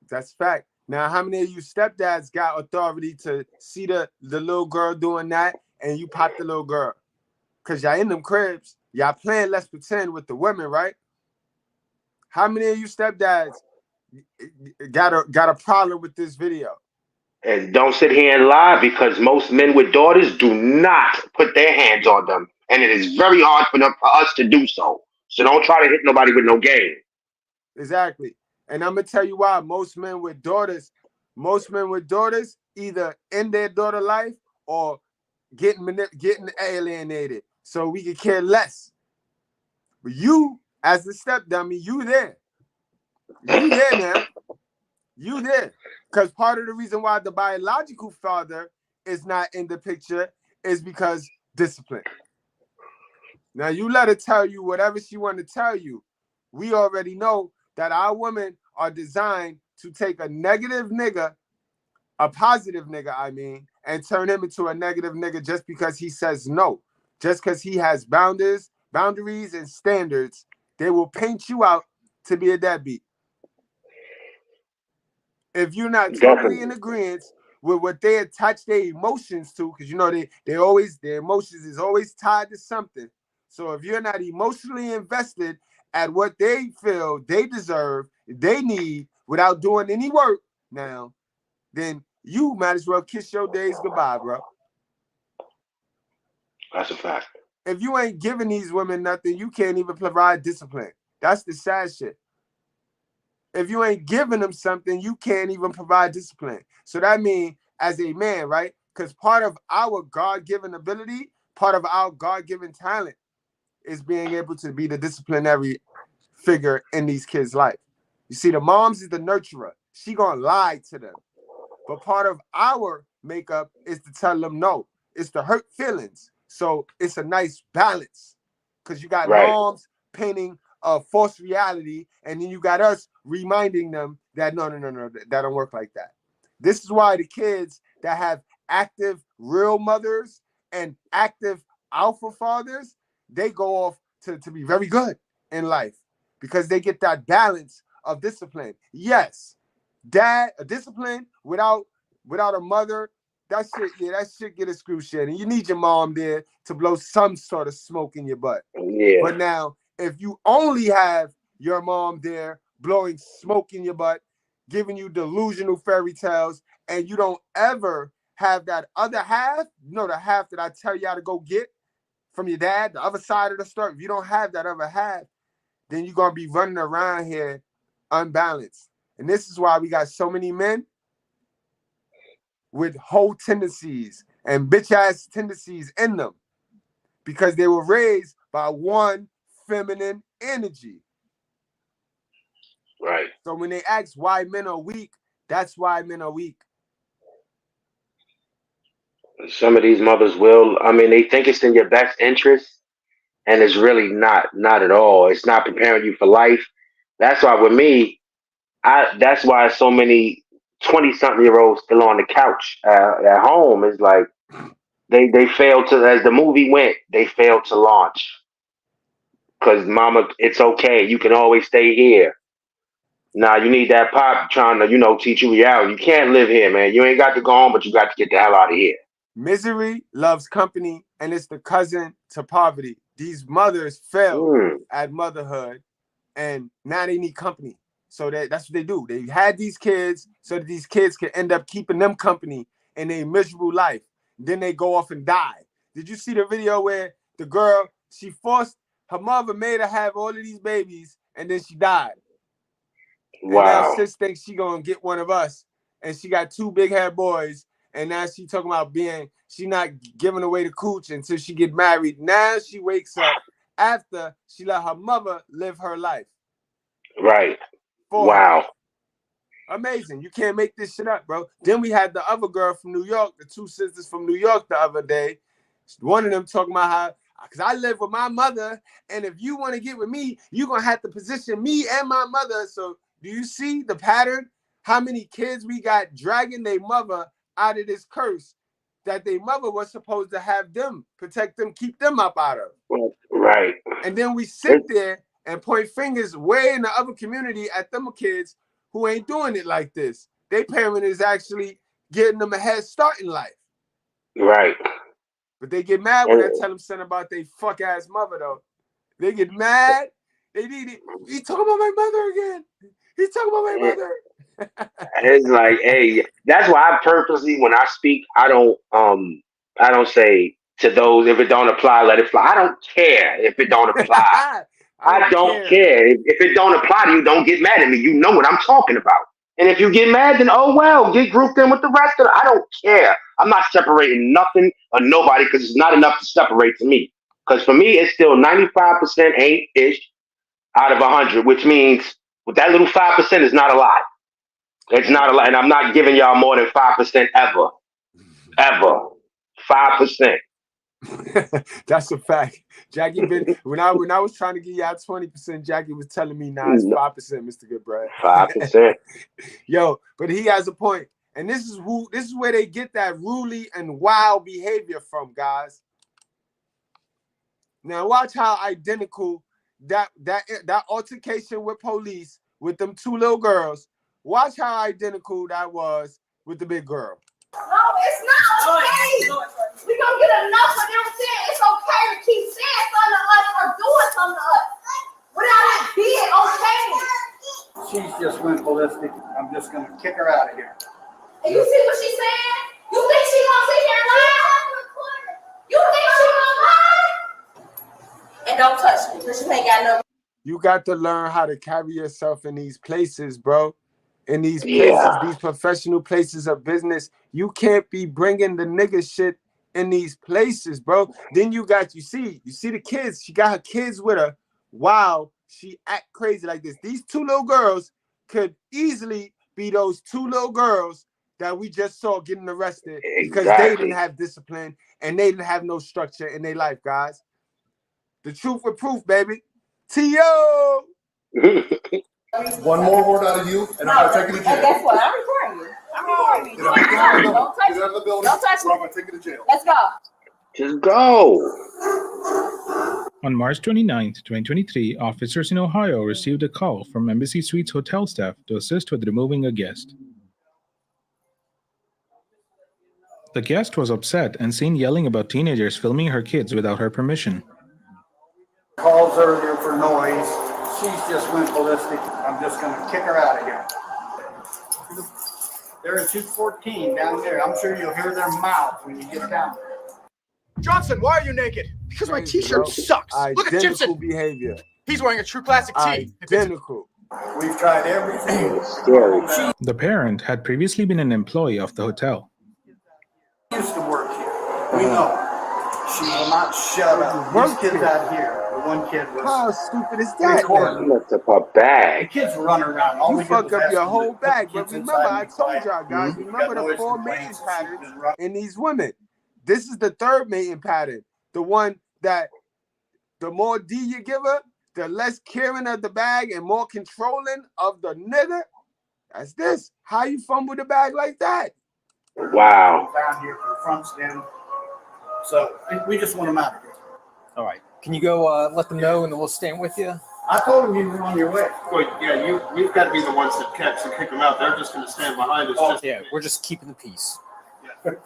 E: That's fact. Now, how many of you stepdads got authority to see the little girl doing that and you pop the little girl? Because y'all in them cribs, y'all playing let's pretend with the women, right? How many of you stepdads got a problem with this video?
F: And don't sit here and lie, because most men with daughters do not put their hands on them, and it is very hard for us to do so. So don't try to hit nobody with no game.
E: Exactly. And I'm gonna tell you why. Most men with daughters either end their daughter life or getting alienated, so we can care less. But you, as the step dummy, you there now. You there. Because part of the reason why the biological father is not in the picture is because discipline. Now you let her tell you whatever she want to tell you. We already know that our women are designed to take a negative nigga, a positive nigga, I mean, and turn him into a negative nigga just because he says no. Just because he has boundaries and standards, they will paint you out to be a deadbeat. If you're not totally in agreement with what they attach their emotions to, because you know their emotions is always tied to something. So if you're not emotionally invested at what they feel they deserve, they need, without doing any work now, then you might as well kiss your days goodbye, bro.
F: That's a fact.
E: If you ain't giving these women nothing, you can't even provide discipline. That's the sad shit. If you ain't giving them something, you can't even provide discipline. So that means, as a man, right? Because part of our God-given ability, part of our God-given talent is being able to be the disciplinary figure in these kids' life. You see, the moms is the nurturer. She gonna lie to them. But part of our makeup is to tell them no. It's the hurt feelings. So it's a nice balance. Because you got moms painting a false reality, and then you got us reminding them that no, that don't work like that. This is why the kids that have active real mothers and active alpha fathers, they go off to be very good in life because they get that balance of discipline. Yes, dad, a discipline without a mother, that shit get excruciating. You need your mom there to blow some sort of smoke in your butt.
F: Yeah.
E: But now, if you only have your mom there blowing smoke in your butt, giving you delusional fairy tales, and you don't ever have that other half, the half that I tell y'all to go get from your dad, the other side of the story, if you don't have that other half, then you're going to be running around here unbalanced. And this is why we got so many men with whole tendencies and bitch-ass tendencies in them, because they were raised by one feminine energy.
F: Right.
E: So when they ask why men are weak, that's why men are weak.
F: Some of these mothers will. I mean, they think it's in your best interest, and it's really not at all. It's not preparing you for life. That's why with me, that's why so many 20-something-year-olds still on the couch at home. Is like they failed to, as the movie went, they failed to launch. Because mama, it's okay. You can always stay here. Nah, you need that pop trying to, teach you reality. You can't live here, man. You ain't got to go home, but you got to get the hell out of here.
E: Misery loves company, and it's the cousin to poverty. These mothers failed at motherhood, and now they need company. So that's what they do. They had these kids so that these kids can end up keeping them company in a miserable life. Then they go off and die. Did you see the video where the girl, she forced, her mother made her have all of these babies, and then she died?
F: Wow.
E: And now sis thinks she gonna get one of us, and she got 2 big hair boys, and now she talking about she not giving away the cooch until she get married. Now she wakes up after she let her mother live her life.
F: Right.
E: Wow. Amazing. You can't make this shit up, bro. Then we had the other girl from New York, the 2 sisters from New York the other day. One of them talking about how, because I live with my mother, and if you want to get with me, you're going to have to position me and my mother. So do you see the pattern? How many kids we got dragging their mother out of this curse that their mother was supposed to have them, protect them, keep them up out of?
F: Right.
E: And then we sit there and point fingers way in the other community at them kids who ain't doing it like this. Their parent is actually getting them a head start in life.
F: Right.
E: But they get mad when I tell them something about their fuck ass mother, though. They get mad. They need it. He talking about my mother again. He's talking about my mother.
F: It's like, hey, that's why I purposely, when I speak, I don't say to those, if it don't apply, let it fly. I don't care if it don't apply. I don't care. If it don't apply to you, don't get mad at me. You know what I'm talking about. And if you get mad, then oh well, get grouped in with the rest of it. I don't care. I'm not separating nothing or nobody because it's not enough to separate to me. Because for me, it's still 95% ain't-ish out of 100, which means with that little 5% is not a lot. It's not a lot, and I'm not giving y'all more than 5% ever. 5%.
E: That's a fact. Jackie when I was trying to give y'all 20%, Jackie was telling me now it's 5%, Mr. Goodbread.
F: 5%.
E: Yo, but he has a point. And this is where they get that ruly and wild behavior from, guys. Now watch how identical that altercation with police with them 2 little girls. Watch how identical that was with the big girl.
G: No, it's not okay. We're going to get enough of them saying it's okay to keep saying something to us or doing something to us without it being okay.
L: She's just went ballistic. I'm just going to kick her out of here.
G: And you see what she's saying? You think she's going to sit here and lie? You think she's going to lie? And don't touch me because you ain't got no.
E: You got to learn how to carry yourself in these places, bro. In these places, these professional places of business, you can't be bringing the nigga shit in these places, bro. Then you see the kids. She got her kids with her. Wow, she act crazy like this. These 2 little girls could easily be those 2 little girls that we just saw getting arrested because they didn't have discipline and they didn't have no structure in their life, guys. The truth with proof, baby. T.O.
M: One more word out of you, and I'm going to take you to jail.
G: And guess what? I'm recording you. I'm recording you. Don't touch me. Don't touch me.
M: I'm going to take you to jail.
G: Let's go.
F: Just go.
D: On March 29, 2023, officers in Ohio received a call from Embassy Suites hotel staff to assist with removing a guest. The guest was upset and seen yelling about teenagers filming her kids without her permission.
L: Calls earlier for noise. She's just went ballistic. I'm just going to kick her out of here. They're at 214 down there. I'm sure you'll hear their mouth when you get down there.
N: Johnson, why are you naked? Because my t-shirt sucks. Look at Jimson.
E: Behavior.
N: He's wearing a true classic tee.
E: Identical.
L: We've tried everything.
D: The parent had previously been an employee of the hotel.
L: She used to work here. We know. She will not shut up. These kids out here. The one kid was.
E: How stupid is that?
F: Looked up her bag.
L: The kids were running around. All
E: you fuck up your whole bag. But remember, I told y'all guys. Remember the formation pattern in these women. This is the third mating pattern. The one that the more D you give her, the less caring of the bag and more controlling of the nigga. That's this. How you fumble the bag like that?
F: Wow.
L: Down here confronts them. So we just want them out of here.
O: All right. Can you go let them know and then we'll stand with you?
L: I told them you were on your way.
H: Well, yeah, we've got to be the ones that catch and kick them out. They're just going to stand behind us.
O: Oh, yeah, we're just keeping the peace.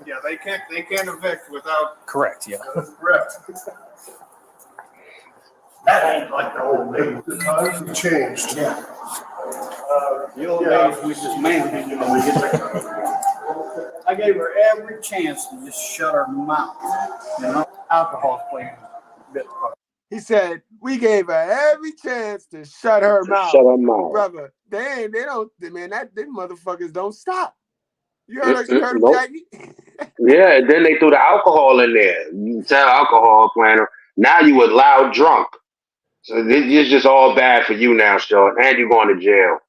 H: Yeah, they can't evict without.
O: Correct. Yeah.
H: Correct.
L: That ain't like the old days.
M: The times have changed.
L: Yeah. The old days, we just managed, you know, we get there. I gave her every chance to just shut her mouth. You know, alcohol's playing a bit part.
E: He said, we gave her every chance to shut her mouth.
F: Shut her mouth.
E: Brother, they don't, man, them motherfuckers don't stop. You heard him,
F: Nope.
E: Jackie?
F: Yeah, and then they threw the alcohol in there. You tell alcohol planner. Now you a loud drunk. So it's just all bad for you now, Sean. And you're going to jail.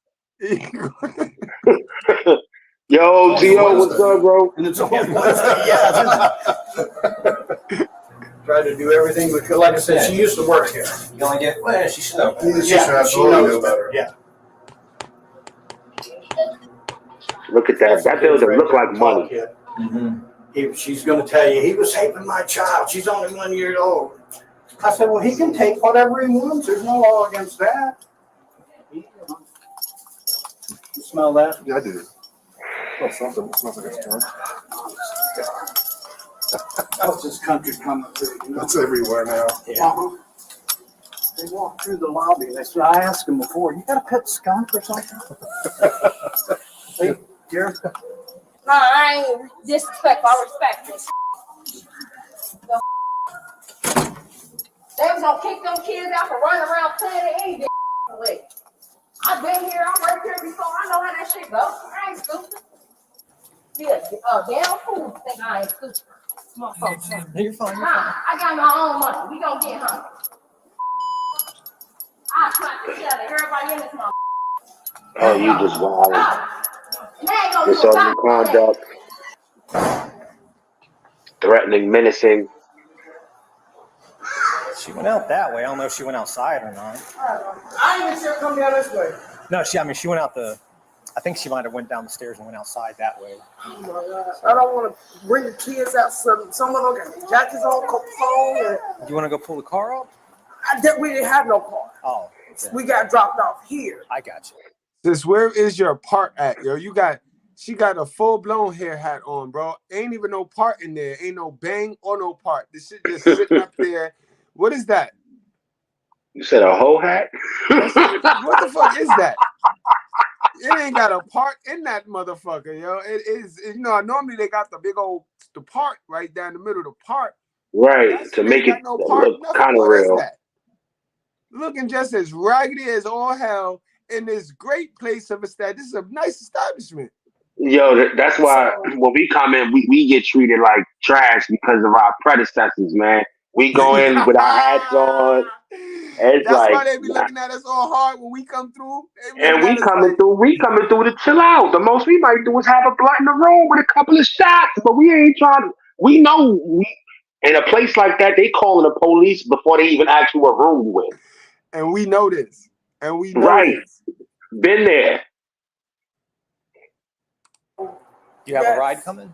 F: Yo, Gio, what's up, bro?
L: And it's all yeah. Try to do everything we could. Like I said, she used to work here.
O: You only get well, she should know.
L: Yeah, she knows better. Yeah.
F: Look at that. That doesn't look like money.
L: She's going to tell you, he was raping my child. She's only 1 year old. I said, well, he can take whatever he wants. There's no law against that. You smell that?
M: Yeah, I do. Oh, something. It smells like a skunk.
L: What's this country coming to? You know?
M: It's everywhere now.
L: Yeah. They walk through the lobby. They said, I asked him before, you got a pet skunk or something? Hey, Jerry?
G: No, I ain't disrespectful. I respect this. They was gonna kick them kids out for running around playing any damn way. I've been here. I'm right here before. I know how that shit goes. I ain't stupid. Yeah, damn fool think I ain't stupid. Motherfucker.
O: You're fine.
G: Nah, I got my own money. We gonna get hungry. I slap the shit out of everybody in this motherfucker.
F: Oh, you just wild.
G: This
F: Misconduct. Threatening, menacing.
O: She went out that way. I don't know if she went outside or not.
L: I ain't even sure come down this way.
O: No, she went out I think she might have went down the stairs and went outside that way.
P: Oh my God. I don't want to bring the kids out. Someone will get Jackie's on phone. And
O: Do you want to go pull the car up?
P: we didn't have no car.
O: Oh. Okay.
P: We got dropped off here.
O: I got you.
E: Sis, where is your part at, yo? She got a full-blown hair hat on, bro. Ain't even no part in there. Ain't no bang or no part. This shit just sitting up there. What is that?
F: You said a hoe hat?
E: What the fuck is that? It ain't got a part in that motherfucker, yo. It is, normally they got the part right down the middle of the part.
F: Right, to make it look kind of real.
E: Looking just as raggedy as all hell in this great place of this is a nice establishment.
F: Yo, that's why when we come in, we get treated like trash because of our predecessors, man. We go in with our hats on.
E: That's why they be looking at us all hard when we come through.
F: And we coming through to chill out. The most we might do is have a blunt in the room with a couple of shots, but we ain't trying. We know in a place like that, they calling the police before they even ask you what room you in.
E: And we know this. And we know this.
F: Been there.
O: You have a ride coming?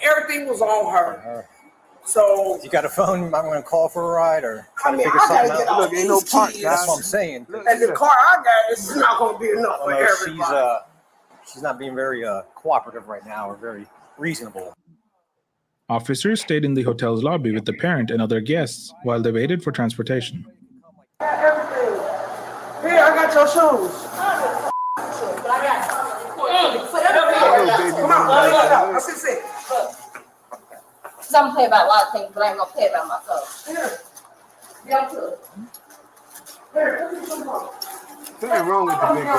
P: Everything was on her. So
O: you got a phone? You might want to call for a ride or try to figure something out.
E: Look, ain't no part, guys.
O: That's what I'm saying.
P: And the car I got is not going to be enough for everybody.
O: She's not being very cooperative right now or very reasonable.
D: Officers stayed in the hotel's lobby with the parent and other guests while they waited for transportation.
P: Everything. Here, I got your shoes. Come on, let's see.
G: Because I'm play about a lot of things, but I ain't gonna play about myself. Here. Yeah, I'm good. Here,
E: Nothing wrong with the big girl.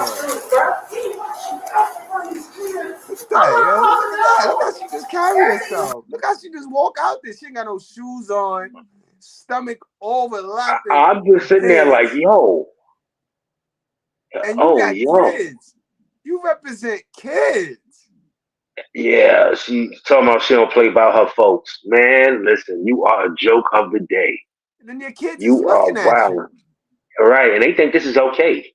E: What's that, yo? Look how she just carry herself. Look how she just walk out there. She ain't got no shoes on. Stomach overlapping.
F: I'm just sitting there like, yo.
E: And you got kids. You represent kids.
F: Yeah, she talking about she don't play about her folks. Man, listen, you are a joke of the day.
E: And then your kids is
F: You are
E: looking at you.
F: wild. All right, and they think this is okay.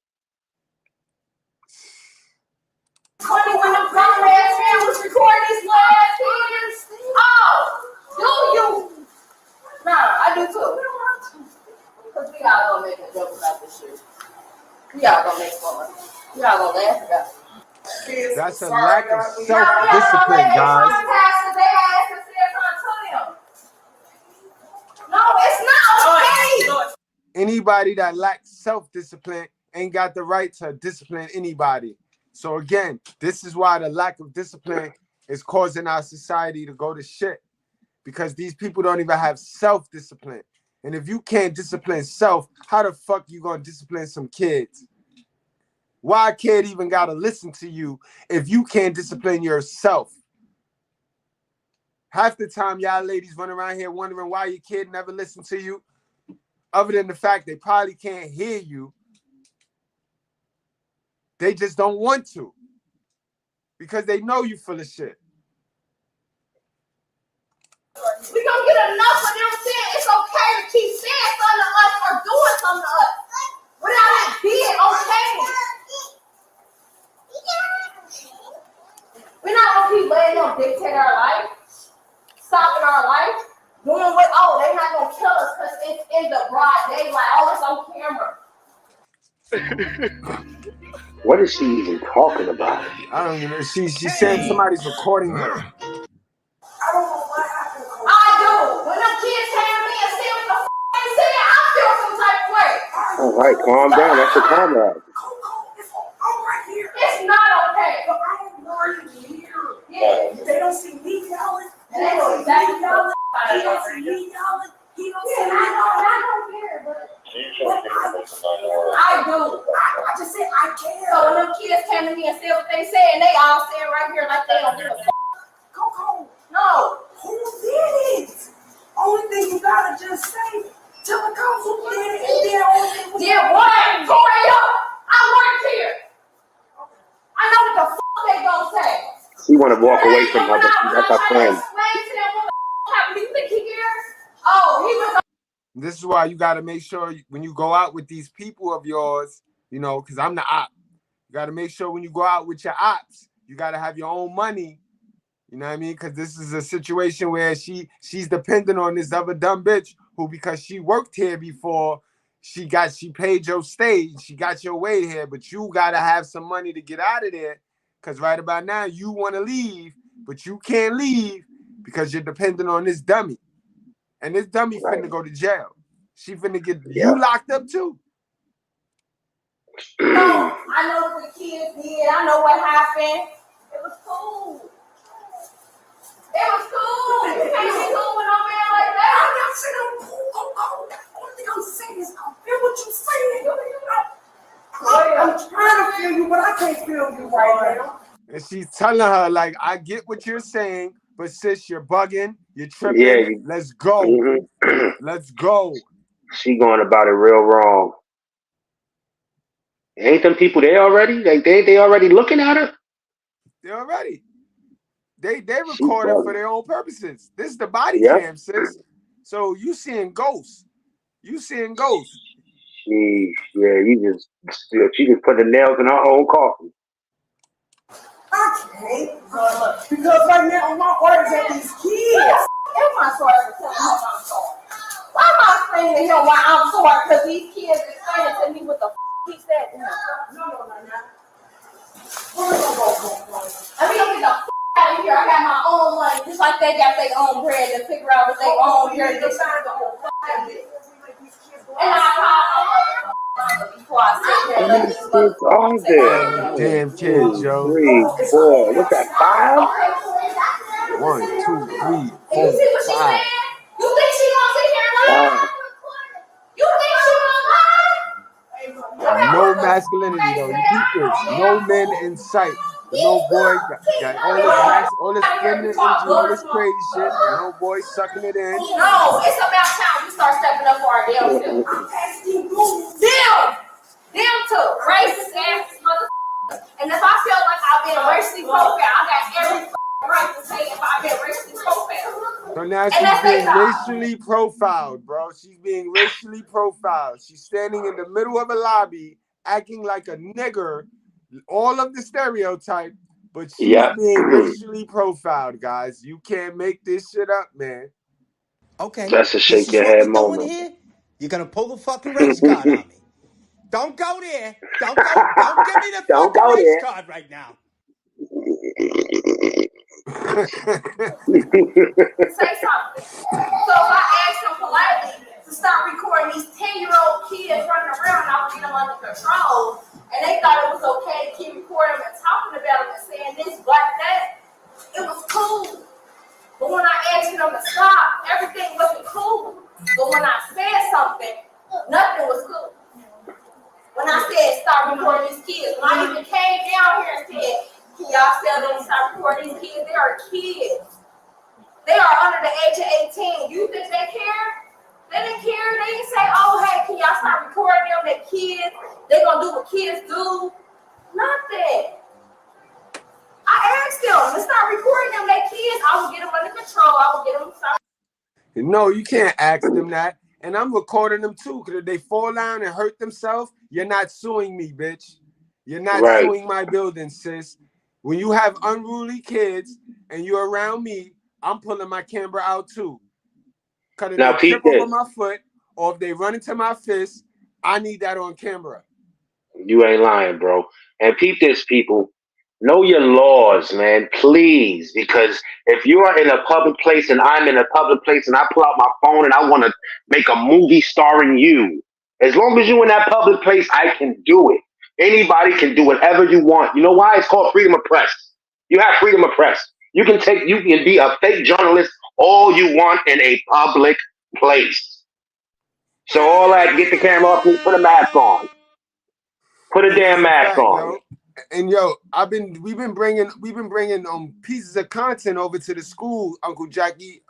G: 20 when them grown ass men was recording these little ass kids. Oh, do you? Nah, I do too. Because we all gonna make a joke about this shit. We all gonna make fun. We all gonna laugh about it.
E: That's a lack of
G: No,
E: self-discipline, guys.
G: No, it's not okay.
E: Anybody that lacks self-discipline ain't got the right to discipline anybody. So again, this is why the lack of discipline is causing our society to go to shit. Because these people don't even have self-discipline. And if you can't discipline self, how the fuck you gonna discipline some kids? Why a kid even gotta listen to you if you can't discipline yourself? Half the time y'all ladies run around here wondering why your kid never listen to you, other than the fact they probably can't hear you. They just don't want to because they know you full of shit.
G: We gonna get enough of them saying it's okay to keep saying something to us or doing something to us without it being okay. We're not gonna keep letting them dictate our life, stopping our life, doing what, they're not gonna kill us because it's in the broad daylight. It's on camera.
F: What is she even talking about?
E: I don't even know. She's saying somebody's recording her.
G: I do. When them kids came to me and said what the f they said, I feel some type of way.
F: All right, calm down. That's your comrade.
G: It's not okay. But I don't worry here. Yeah. They don't see me yelling. They know exactly yelling. He don't see me yelling. He don't see me yelling. I don't care, but I do. I just said I care. So when them kids came to me and said what they said, and they all saying right here like they don't give a f. Coco. No. Who did it? Only thing you gotta just say, tell the council who did it, and then only thing was what? Toya, I work here. I know what the f they gonna say.
F: She want to walk away from her, but that's her friend.
G: Explain to them what the happened. Do you think he cares? Oh, he was.
E: This is why you got to make sure when you go out with these people of yours, because I'm the op. You got to make sure when you go out with your ops, you got to have your own money. You know what I mean? Because this is a situation where she's dependent on this other dumb bitch who, because she worked here before, she paid your stay, she got your way here, but you got to have some money to get out of there. Because right about now, you want to leave, but you can't leave because you're dependent on this dummy. And this dummy finna go to jail. She finna get you locked up too.
G: No, I know what the kids did. I know what happened. It was cool. It was cool. You can't be cool with no man like that. I'm not saying I'm cool. The only thing I'm saying is I feel what you're saying. I'm trying to feel you, but I can't feel you right now.
E: And she's telling her, like, I get what you're saying, but sis, you're bugging, you're tripping.
F: Yeah,
E: let's go.
F: Mm-hmm.
E: Let's go.
F: She going about it real wrong. Ain't them people there already? Like they already looking at her?
E: They're already. They recording for their own purposes. This is the body cam, sis. So you seeing ghosts. You seeing ghosts.
F: She just put the nails in her own coffin.
G: I can't. Because right now my orders at these kids. Am I sorry for telling him I'm sorry? Why am I explaining to him why I'm sorry? Because these kids explaining to me what the he said to him. No. I mean, get the out of here. I got my own money, just like they got their own bread to figure out what they own here. And I before I sit
F: there.
E: Damn kids, yo.
F: 3, 4. What's that? 5?
E: 1, 2, 3, 4, 5.
G: You think she gonna sit here and lie? You think she gonna lie?
E: No masculinity though. You keep this. No men in sight. No boy got all this feminine energy, all this crazy shit. No boy sucking it in.
G: No, it's about time we start stepping up for our damn self. I'm asking you. Them too. Racist ass motherfuckers. And if I feel like I've been racially profiled, I got every
E: now she's being racially profiled, bro. She's being racially profiled. She's standing in the middle of a lobby, acting like a nigger. All of the stereotype, but she's being racially profiled, guys. You can't make this shit up, man.
A: Okay,
F: that's a
A: this
F: shake
A: is
F: your
A: what
F: head
A: we're doing
F: moment.
A: here. You're gonna pull the fucking race card on me. Don't go there. Don't give me the
F: Don't
A: fucking
F: go
A: race
F: there.
A: card right now.
G: Say something. So if I asked them politely to stop recording these 10-year-old kids running around, I would get them under control, and they thought it was okay to keep recording them and talking about them and saying this, black, that. It was cool. But when I asked them to stop, everything wasn't cool. But when I said something, nothing was cool. When I said stop recording these kids, when I even came down here and said, can y'all tell them to stop recording these kids? They are kids. They are under the age of 18. You think they care? They didn't care. They didn't say, oh, hey, can y'all stop recording them? They're kids. They're going to do what kids do. Nothing. I asked them to stop recording them. They're kids. I will get them under control. I will get them to stop.
E: No, you can't ask them that. And I'm recording them too, because if they fall down and hurt themselves, you're not suing me, bitch. You're not suing my building, sis. When you have unruly kids and you're around me, I'm pulling my camera out too. Because if they trip over my foot or if they run into my fist, I need that on camera.
F: You ain't lying, bro. And peep this, people. Know your laws, man, please. Because if you are in a public place and I'm in a public place and I pull out my phone and I want to make a movie starring you, as long as you're in that public place, I can do it. Anybody can do whatever you want. You know why? It's called freedom of press. You have freedom of press. You can be a fake journalist all you want in a public place. So all that, get the camera off, put a mask on. Put a damn mask on.
E: Yo. And yo, we've been bringing pieces of content over to the school, Uncle Jackie,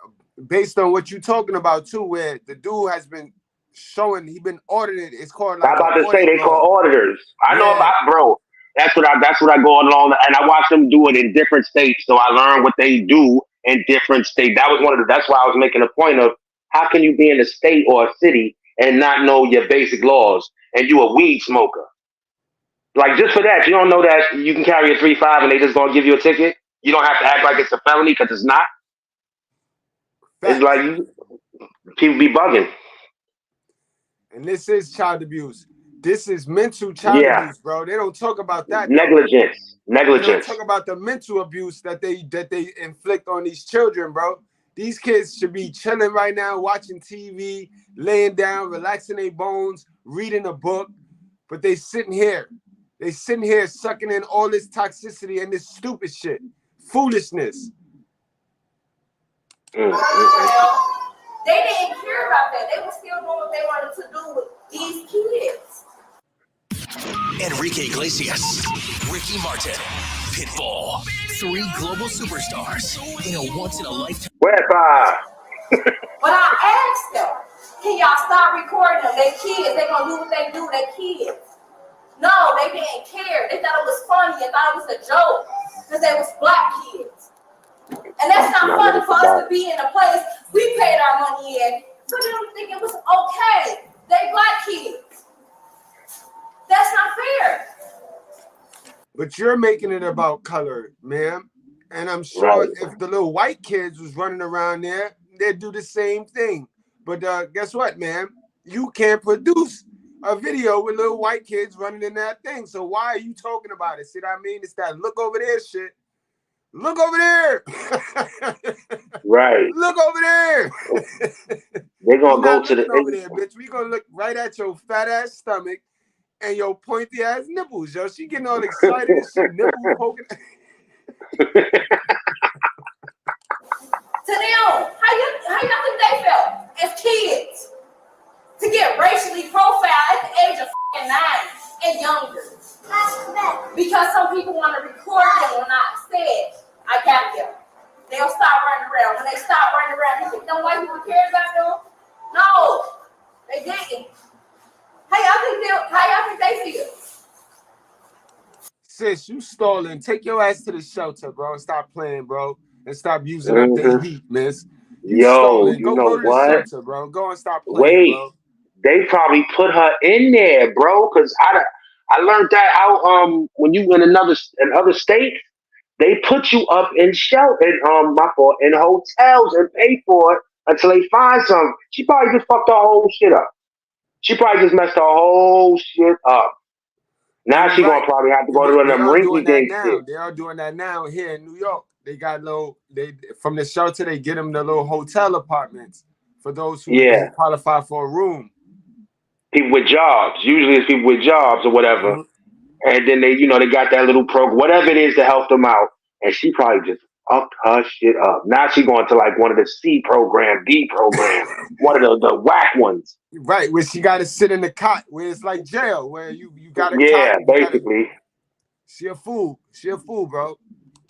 E: based on what you're talking about too, where the dude has been showing he been audited. It's called like
F: I'm about to say they call auditors. I know about, bro. That's what I go along, and I watch them do it in different states, so I learn what they do in different states. That's why I was making a point of how can you be in a state or a city and not know your basic laws, and you a weed smoker. Like, just for that, you don't know that you can carry a 3.5 and they just gonna give you a ticket. You don't have to act like it's a felony because it's not. It's like people be bugging.
E: And this is child abuse. This is mental child abuse, bro. They don't talk about that.
F: Negligence.
E: They don't talk about the mental abuse that they inflict on these children, bro. These kids should be chilling right now, watching TV, laying down, relaxing their bones, reading a book, but they sitting here. They sitting here sucking in all this toxicity and this stupid shit. Foolishness.
G: They didn't care about that. They were still doing what they wanted to do with these kids.
Q: Enrique Iglesias, Ricky Martin, Pitbull, 3 global superstars in a once-in-a-lifetime.
G: But I asked them, can y'all stop recording them? They kids. They gonna do what they do. They kids. No, they didn't care. They thought it was funny. They thought it was a joke because they was black kids. And that's not funny for us to be in a place we paid our money in for them to think it was okay. They black kids. That's not fair.
E: But you're making it about color, ma'am. And I'm sure if the little white kids was running around there, they'd do the same thing. But guess what, ma'am? You can't produce a video with little white kids running in that thing. So why are you talking about it? See what I mean? It's that look over there shit. Look over there.
F: Right.
E: Look over there.
F: They're going to go to the...
E: over there, bitch. We going to look right at your fat ass stomach and your pointy ass nipples, yo. She getting all excited and shit. Nipples poking.
G: To them, how y'all think they felt as kids to get racially profiled at the age of 9 and younger? Because some people want to record them when I said, I got them. They'll stop running around. When they stop running around, you think them white people care about them? No, they didn't. How y'all think they feel?
E: Sis, you stalling. Take your ass to the shelter, bro. And stop playing, bro. And stop using up the heat, miss. You stole it.
F: you
E: Go
F: know
E: to the
F: what?
E: shelter, bro. Go and stop playing,
F: Wait,
E: bro.
F: they probably put her in there, bro. Cause I learned that out when you in other states, they put you up in shelter in hotels and pay for it until they find something. She probably just fucked her whole shit up. She probably just messed her whole shit up.
E: And
F: Now
E: you're
F: she gonna
E: right.
F: probably have to
E: You're
F: go to
E: right.
F: one
E: They
F: of them
E: are doing
F: rinky
E: that
F: dink
E: now.
F: shit.
E: They are doing that now here in New York. They got they from the shelter, they get them the little hotel apartments for those who
F: Yeah.
E: don't qualify for a room.
F: People with jobs. Usually it's people with jobs or whatever. And then they got that little program, whatever it is to help them out. And she probably just upped her shit up. Now she going to like one of the C program, D program, one of the whack ones.
E: Right, where she got to sit in the cot, where it's like jail, where you got a
F: Yeah,
E: cot.
F: basically.
E: She a fool. She a fool, bro.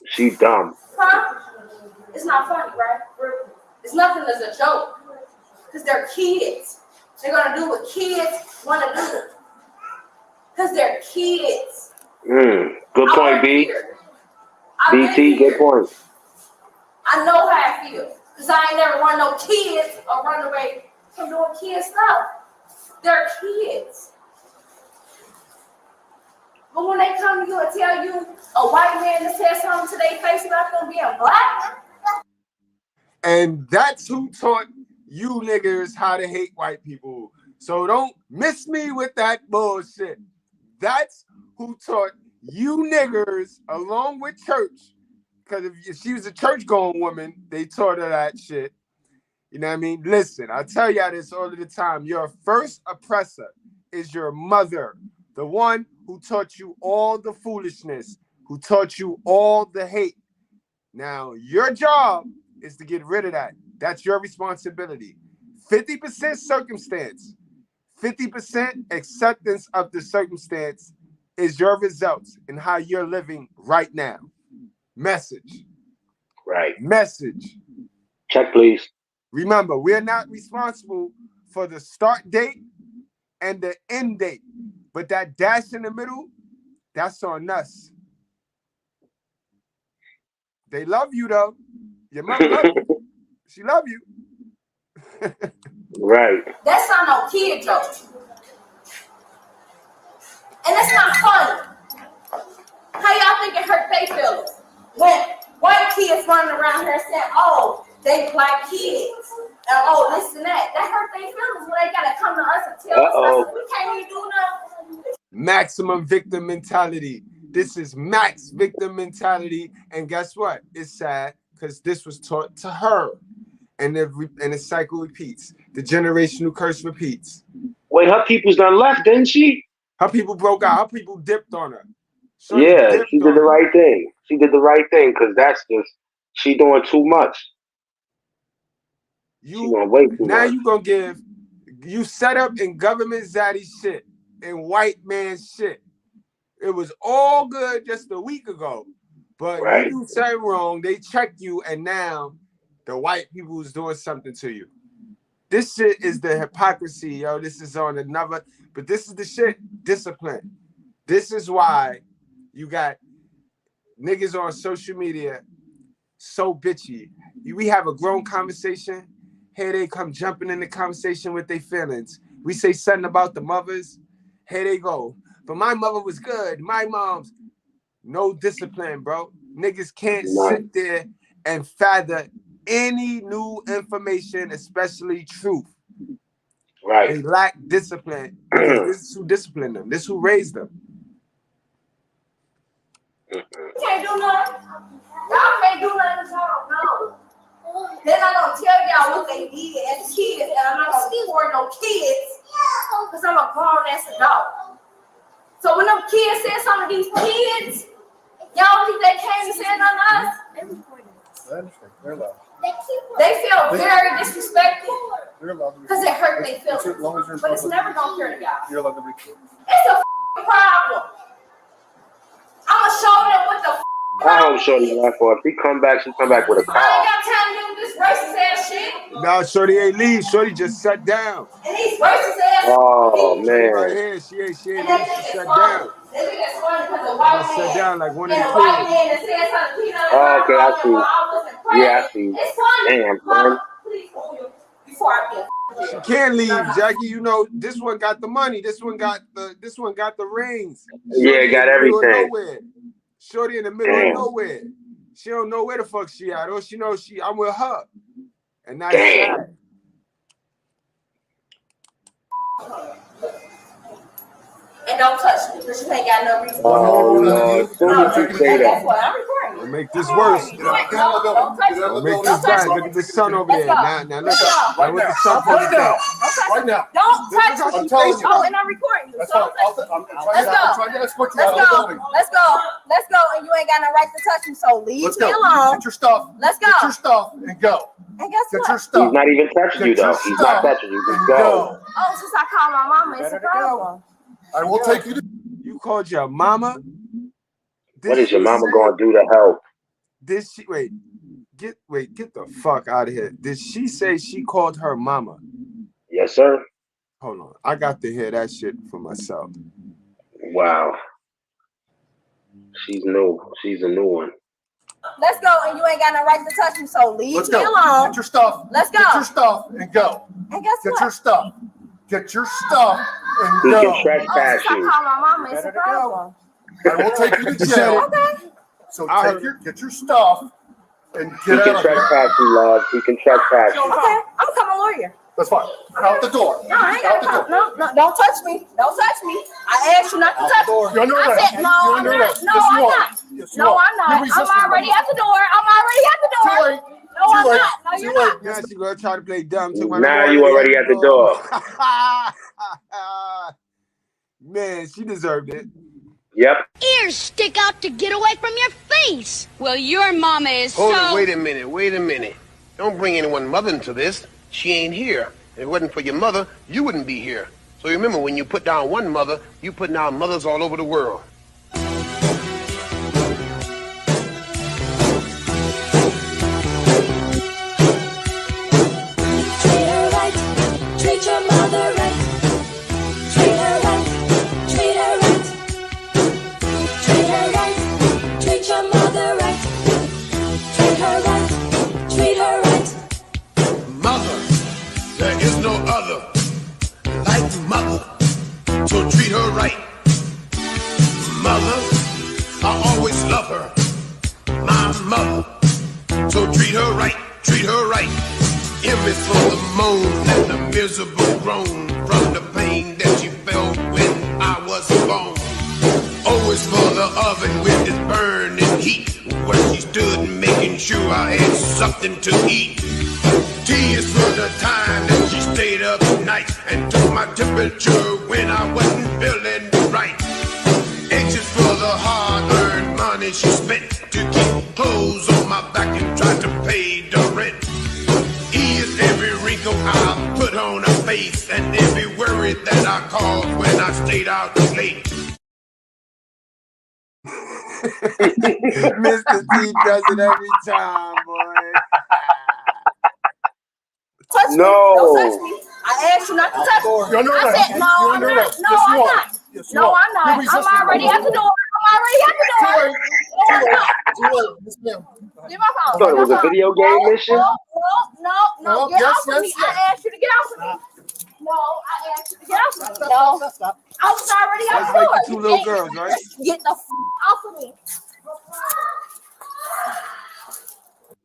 F: She dumb.
G: Huh? It's not funny, right? It's nothing as a joke. Because they're kids. They're going to do what kids want to do. Because they're kids.
F: Good point, B. BT, good point.
G: I know how I feel. Because I ain't never run no kids or run away from doing kid stuff. They're kids. But when they come to you and tell you a white man that says something to their face about them being black.
E: And that's who taught you niggers how to hate white people. So don't miss me with that bullshit. That's who taught you niggers along with church. Because if she was a church-going woman, they taught her that shit. You know what I mean? Listen, I tell y'all this all of the time. Your first oppressor is your mother. The one who taught you all the foolishness, who taught you all the hate. Now, your job is to get rid of that. That's your responsibility. 50% circumstance, 50% acceptance of the circumstance is your results in how you're living right now. Message.
F: Right.
E: Message.
F: Check, please.
E: Remember, we're not responsible for the start date and the end date. But that dash in the middle, that's on us. They love you, though. Your mother love you. She love you.
F: Right.
G: That's not no kid joke. And it's not funny. How y'all think it hurt their feelings? When white kids running around here saying, oh, they black kids. And oh, this and that. That hurt their feelings when they gotta come to us and tell us we can't even do nothing.
E: Maximum victim mentality. This is max victim mentality. And guess what? It's sad because this was taught to her. And the cycle repeats. The generational curse repeats.
F: Wait, her people's done left, didn't she?
E: Her people broke out. Her people dipped on her.
F: Yeah, she did the right thing. She did the right thing because that's just, she doing too much. She doing way too
E: now
F: much.
E: you gonna give, you set up in government zaddy shit and white man shit. It was all good just a week ago, but you do something wrong, they check you, and now the white people is doing something to you. This shit is the hypocrisy, yo. This is on another, but this is the shit. Discipline. This is why you got niggas on social media so bitchy. We have a grown conversation. Here they come jumping in the conversation with their feelings. We say something about the mothers. Here they go. But my mother was good. My mom's no discipline, bro. Niggas can't sit there and fathom any new information, especially truth.
F: Right.
E: They lack discipline because this is who disciplined them. This is who raised them.
G: Can't do nothing. Y'all can't do nothing at all. No. They're not gonna tell y'all what they did as kids, and I'm not gonna reward no kids because I'm a grown ass adult. So when them kids said some of these kids, y'all think they came and said on us? They feel very disrespected because it hurt their feelings. But it's never gonna hurt y'all. It's a problem. I'ma show them what the
F: I hope Shorty left for. If she come back with a car.
G: I ain't got time to do this racist ass shit.
E: No, Shorty ain't leave. Shorty just sat down.
G: And these racist ass
F: Oh
E: Shorty
F: man.
E: right here. She ain't she sat down.
G: They think it's funny because the white man
E: Sat down like one of the
G: and the
E: kids.
G: white man that said something to me
F: Oh, okay, I see.
G: while I wasn't present.
F: Yeah, I see.
G: It's funny.
F: Damn,
G: Mama,
F: man.
G: before I get.
E: She can't leave, Jackie. You know, this one got the money. This one got the rings.
F: Yeah, got everything.
E: Shorty in the middle of nowhere. She don't know where the fuck she at. All she knows I'm with her. And that's sad.
G: And don't touch me, because you ain't got no reason.
F: Oh, Lord. As soon as you say that.
G: I'm recording.
E: Don't make this worse.
G: Don't touch me.
E: Don't make this bad. Look at the sun over there. Now look at
M: Right
E: what
M: now.
E: the sun
M: Right now.
G: Right
M: now.
G: Don't touch me.
M: I'm telling you.
G: Oh, and I'm recording you.
M: That's
G: So
M: fine.
G: let's go.
M: I'm trying to escort you out of the building.
G: Let's go. And you ain't got no right to touch me. So leave
M: Let's
G: me
M: go.
G: alone.
M: Get your stuff.
G: Let's go.
M: Get your stuff and go.
G: And guess
M: Get
G: what?
M: your stuff.
F: He's not even touching you, though. He's not touching you. Just go.
G: Oh, since I called my mama, it's a problem.
M: I will take you to.
E: You called your mama?
F: What is your mama going to do to help?
E: Did she get the fuck out of here? Did she say she called her mama?
F: Yes, sir.
E: Hold on. I got to hear that shit for myself.
F: Wow. She's new. She's a new one.
G: Let's go, and you ain't got no right to touch me, so leave
M: Let's
G: me
M: go.
G: alone.
M: Get your stuff.
G: Let's go.
M: Get your stuff and go.
G: And guess
M: Get
G: what?
M: your stuff. Get your stuff and
F: He
M: go.
F: can trespass
G: Since I
F: you.
G: called my mama, it's a problem.
M: I will take you to jail.
G: Okay.
M: So get your stuff and
F: He
M: get
F: can
M: out of here.
F: trespass you, love. He can trespass you.
G: Okay, I'm becoming a lawyer.
M: That's fine. Out the door.
G: No, I ain't
M: Out the
G: got
M: door.
G: no, don't touch me. Don't touch me. I asked you not to touch me.
M: You're under
G: I
M: arrest.
G: said, no,
M: You're
G: I'm
M: under
G: not.
M: arrest.
G: No,
M: Yes, you
G: I'm
M: are.
G: not.
M: Yes, you
G: No,
M: are.
G: I'm not.
M: You're
G: I'm
M: resisting
G: already
M: arrest.
G: at the door. I'm already at the door.
M: Too late.
G: No,
M: Too
G: I'm
M: late.
G: not. No,
M: Too
G: you're
M: late.
G: not.
E: Now she gonna try to play dumb too.
F: Now you already at the door.
E: Man, she deserved it.
F: Yep.
R: Ears stick out to get away from your face. Well, your mama is
S: Hold it, wait a minute. Don't bring anyone mother into this. She ain't here. If it wasn't for your mother, you wouldn't be here. So remember, when you put down one mother, you put down mothers all over the world.
T: Treat her right, treat your mother right. Treat her right, treat her right. Treat her right, treat your mother right. Treat her right, treat her right.
S: Mother, there is no other like mother. So treat her right. Mother, I always love her. My mother. So treat her right, treat her right. Emmy for the moan and the miserable groan from the pain that she felt when I was born. Always for the oven with its burning heat, where she stood making sure I had something to eat. T is for the time that she stayed up nights and took my temperature when I wasn't feeling right. H is for the hard-earned money she spent to keep clothes on my back and try to pay the rent. E is every wrinkle I put on her face and every worry that I caused when I stayed out late.
E: Mr. T does it every time, boy.
G: Touch me.
F: No.
G: Don't touch me. I asked you not to touch me.
M: You're under
G: I
M: arrest.
G: said, no,
M: You're
G: I'm
M: under
G: not.
M: arrest.
G: No,
M: Yes, you
G: I'm
M: are.
G: not.
M: Yes, you
G: No,
M: are.
G: I'm not.
M: You're
G: I'm
M: resisting
G: already
M: arrest.
G: at the door. I'm already at the door.
M: Too late.
G: No, I'm not.
M: Too late. Yes, ma'am.
G: Give my phone.
F: I thought it was a video game mission.
G: No. Get off of me. I asked you to get off of me. No, I asked you to get off of me. No.
M: Stop.
G: I was already at
E: That's
G: the
E: like
G: door.
E: the two little girls, right?
G: Get the off of me.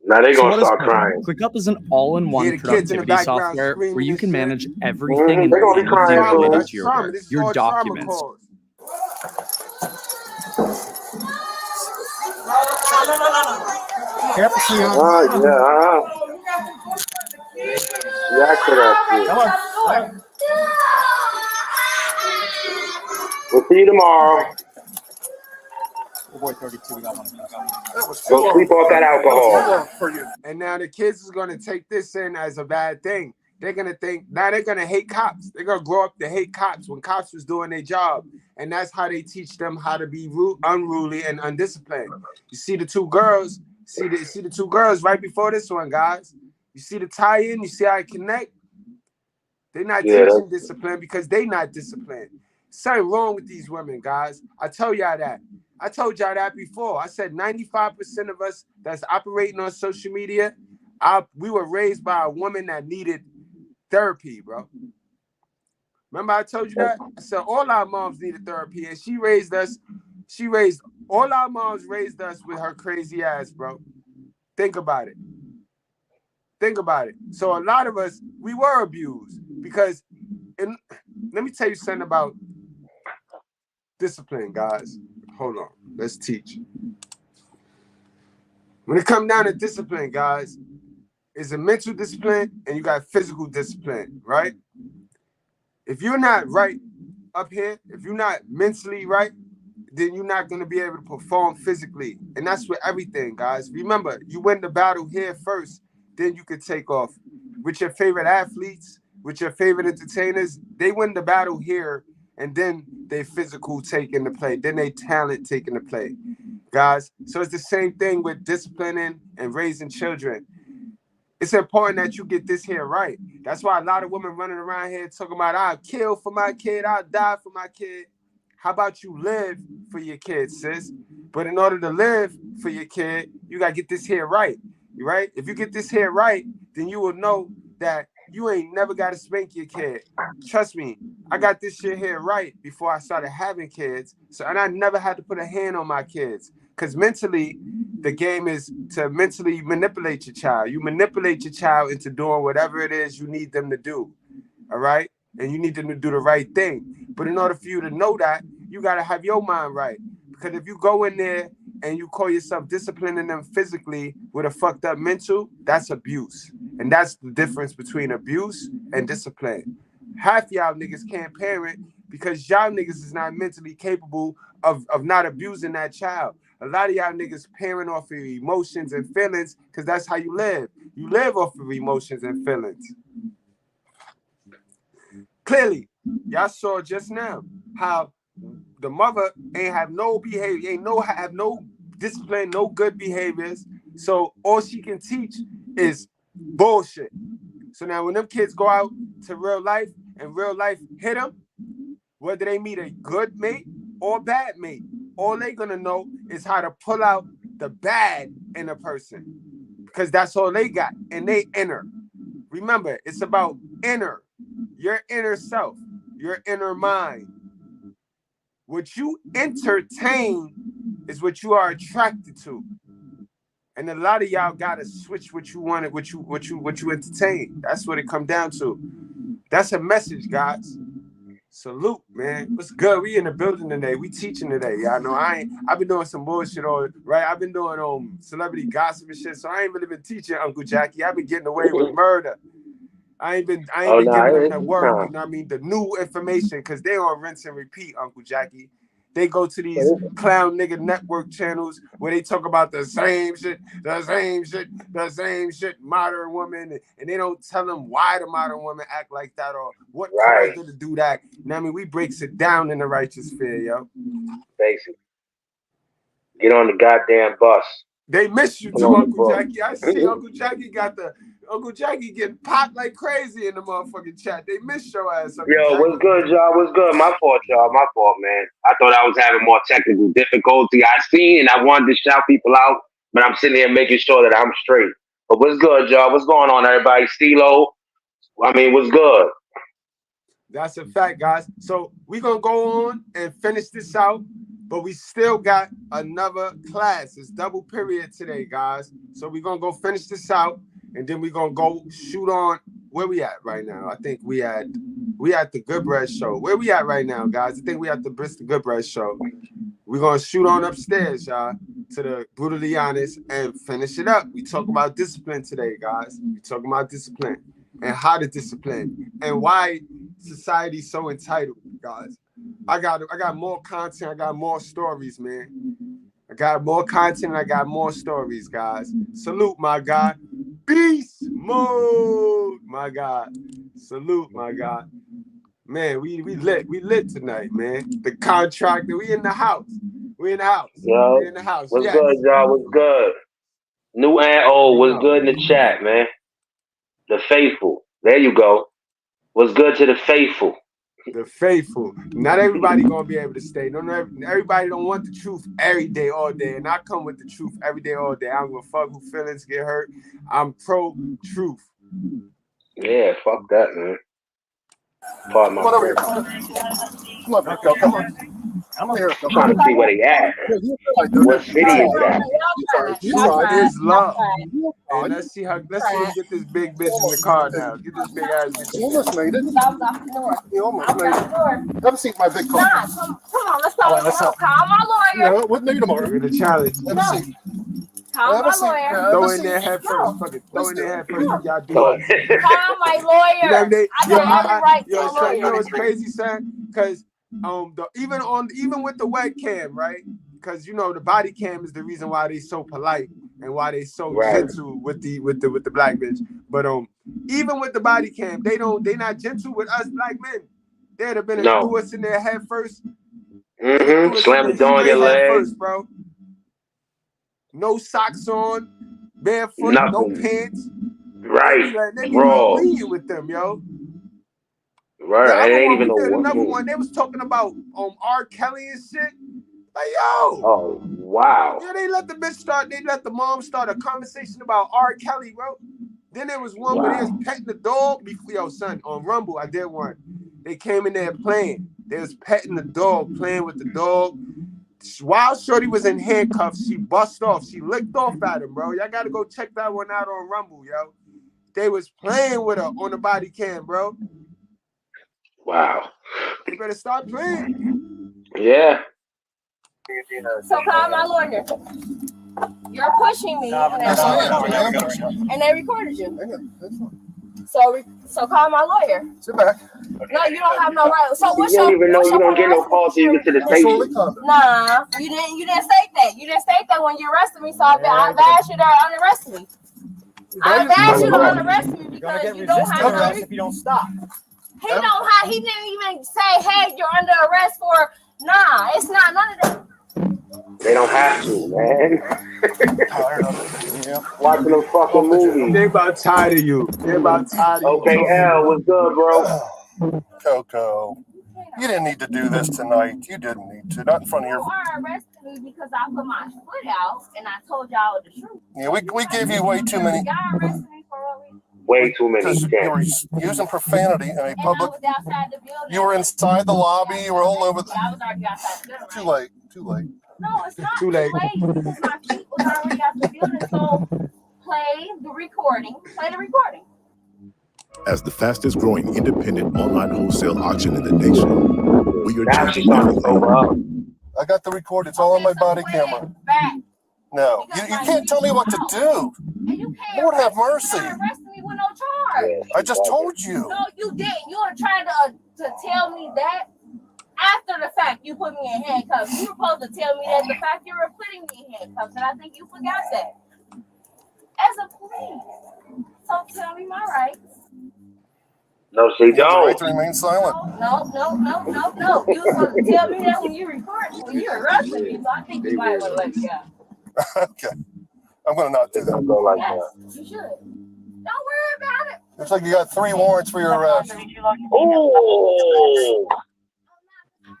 F: Now they
U: So
F: gonna
U: what is
F: start
U: ClickUp?
F: crying.
U: ClickUp is an all-in-one
E: Yeah, the kids in the
U: productivity
E: background
U: software
E: screaming
U: where you
E: and
U: can
E: shit.
U: manage everything and
F: They're gonna be
U: anything
F: crying
U: related
F: soon.
U: to your
E: Trauma.
U: work,
E: This is
U: your
E: all trauma
U: documents.
E: calls.
M: Careful, Keon.
F: Yeah, to that shit.
M: Come on.
F: We'll see you tomorrow.
O: Oh boy, 32. We got one.
F: Go sleep off that alcohol.
E: And now the kids is gonna take this in as a bad thing. They're gonna think now they're gonna hate cops. They're gonna grow up to hate cops when cops was doing their job, and that's how they teach them how to be unruly and undisciplined. You see the two girls. See the two girls right before this one, guys. You see the tie-in. You see how it connect. They're not teaching discipline because they not disciplined. Something wrong with these women, guys. I tell y'all that. I told y'all that before. I said 95% of us that's operating on social media, we were raised by a woman that needed therapy, bro. Remember I told you that? I said all our moms needed therapy, and she raised us. All our moms raised us with her crazy ass, bro. Think about it. Think about it. So a lot of us, we were abused because, and let me tell you something about discipline, guys. Hold on. Let's teach. When it comes down to discipline, guys, it's a mental discipline and you got physical discipline, right? If you're not right up here, if you're not mentally right, then you're not going to be able to perform physically. And that's with everything, guys. Remember, you win the battle here first, then you can take off. With your favorite athletes, with your favorite entertainers, they win the battle here, and then they physical take into play. Then they talent take into play, guys. So it's the same thing with disciplining and raising children. It's important that you get this here right. That's why a lot of women running around here talking about, I'll kill for my kid, I'll die for my kid. How about you live for your kid, sis? But in order to live for your kid, you got to get this here right, right? If you get this here right, then you will know that you ain't never got to spank your kid. Trust me, I got this shit here right before I started having kids. And I never had to put a hand on my kids. Because mentally, the game is to mentally manipulate your child. You manipulate your child into doing whatever it is you need them to do, all right? And you need them to do the right thing. But in order for you to know that, you got to have your mind right. Because if you go in there and you call yourself disciplining them physically with a fucked up mental, that's abuse. And that's the difference between abuse and discipline. Half y'all niggas can't parent because y'all niggas is not mentally capable of not abusing that child. A lot of y'all niggas parent off of emotions and feelings because that's how you live. You live off of emotions and feelings. Clearly, y'all saw just now how the mother ain't have no behavior, have no discipline, no good behaviors. So all she can teach is bullshit. So now when them kids go out to real life and real life hit them, whether they meet a good mate or bad mate, all they gonna know is how to pull out the bad in a person because that's all they got, and they inner. Remember, it's about inner, your inner self, your inner mind. What you entertain is what you are attracted to, and a lot of y'all gotta switch what you wanted, what you entertain. That's what it come down to. That's a message, guys. Salute, man. What's good? We in the building today. We teaching today. Y'all know I've been doing some bullshit right? I've been doing celebrity gossip and shit, so I ain't really been teaching Uncle Jackie. I've been getting away with murder. I ain't been giving them the work, you know what I mean? The new information, because they on rinse and repeat, Uncle Jackie. They go to these clown nigga network channels where they talk about the same shit, modern woman, and they don't tell them why the modern woman act like that or what caused her to do that. You know what I mean? We breaks it down in the righteous fear, yo.
F: Basically. Get on the goddamn bus.
E: They miss you too, Uncle Jackie. I see Uncle Jackie getting popped like crazy in the motherfucking chat. They miss your ass, Uncle
F: Yo,
E: Jackie.
F: what's good, y'all? What's good? My fault, y'all. My fault, man. I thought I was having more technical difficulty. I seen and I wanted to shout people out, but I'm sitting here making sure that I'm straight. But what's good, y'all? What's going on, everybody? Stilo, I mean, what's good?
E: That's a fact, guys. So we're going to go on and finish this out, but we still got another class. It's double period today, guys. So we're going to go finish this out, and then we're going to go shoot on. Where we at right now? I think we at the Goodbread show. Where we at right now, guys? I think we at the Bristol Goodbread show. We're going to shoot on upstairs, y'all, to the Brutally Honest and finish it up. We talk about discipline today, guys. We talking about discipline and how to discipline and why society's so entitled, guys. I got more content. I got more stories, man. I got more content and I got more stories, guys. Salute, my God. Beast mode, my God. Salute, my God. Man, we lit tonight, man. The contractor, we in the house. We in the house.
F: Yo,
E: we in the house.
F: What's good, y'all? What's good? New and old, what's good in the chat, man? The faithful. There you go. What's good to the faithful?
E: The faithful. Not everybody gonna be able to stay. Everybody don't want the truth every day, all day. And I come with the truth every day, all day. I don't give a fuck who feelings get hurt. I'm pro truth.
F: Yeah, fuck that, man. Pardon my
M: Come on over here.
F: French.
M: Come on, Phil. Come on. I'm here.
F: I'm trying to see where they at. What city is that?
E: It's love. And let's see them get this big bitch in the car now. Get this big ass bitch.
M: You almost made it. You almost made it. Have a seat in my big car.
G: Nah, come on, let's go. Call my lawyer.
M: No, with me tomorrow.
E: We're the challenge.
M: Have a seat.
G: Call my lawyer.
E: Throw in their head first. Fuck it. Throw in their head first. Y'all do it.
G: Call my lawyer. I got every right to a lawyer.
E: You know what's crazy, son? Because even with the webcam, right? Because you know the body cam is the reason why they so polite and why they so gentle with the black bitch. But even with the body cam, they not gentle with us black men. They'd have been threw us in their head first.
F: Slam the door on your leg
E: first, bro. No socks on, barefoot, no pants.
F: Right.
E: They be lenient with them, yo.
F: Right. It ain't even
E: another one. They was talking about R. Kelly and shit. Like, yo.
F: Oh, wow.
E: Yeah, they let the mom start a conversation about R. Kelly, bro. Then there was one where they was petting the dog. Yo, son, on Rumble, I did one. They came in there playing. They was petting the dog, playing with the dog. While Shorty was in handcuffs, she bust off. She licked off at him, bro. Y'all got to go check that one out on Rumble, yo. They was playing with her on the body cam, bro.
F: Wow.
E: You better start playing.
F: Yeah.
G: So call my lawyer. You're pushing me, and they recorded you. So call my lawyer.
M: Sit back.
G: No, you don't have no right. So what's
F: you
G: your?
F: don't even know you don't get no call till you get to the station.
G: Nah, you didn't state that. You didn't state that when you arrested me. So I asked you to unarrest me. I asked you to unarrest me because you don't have no reason.
O: If you don't stop.
G: He didn't even say, hey, you're under arrest for. Nah, it's not none of that.
F: They don't have to, man. Watching them fucking movies.
E: They about tired of you. They're about tired of you.
F: Okay, L, what's good, bro?
M: Coco, you didn't need to do this tonight. You didn't need to. Not in front of your.
G: You are arresting me because I put my foot out and I told y'all the truth.
M: Yeah, we gave you way too many.
G: Y'all arrested me for what reason?
F: Way too many.
M: Because you were using profanity in a public.
G: And I was outside the building.
M: You were inside the lobby. You were all over the.
G: I was already outside the building.
M: Right? Too late.
G: No, it's not
E: too late.
G: Because my feet was already out the building. So play the recording.
I: As the fastest growing independent online wholesale auction in the nation, we are changing everything.
M: I got the record. It's all on my body camera. No, you can't tell me what to do. Lord have mercy.
G: You arrested me with no charge.
M: I just told you.
G: No, you didn't. You were trying to tell me that after the fact you put me in handcuffs. You were supposed to tell me that the fact you were putting me in handcuffs, and I think you forgot that. As a police. So tell me my rights.
F: No, she don't.
M: Right to remain silent.
G: No. You were supposed to tell me that when you arrested me. So I think you might want to let me go.
M: Okay. I'm going to not do that.
F: Don't go like that.
G: You should. Don't worry about it.
M: Looks like you got 3 warrants for your arrest.
F: Oh.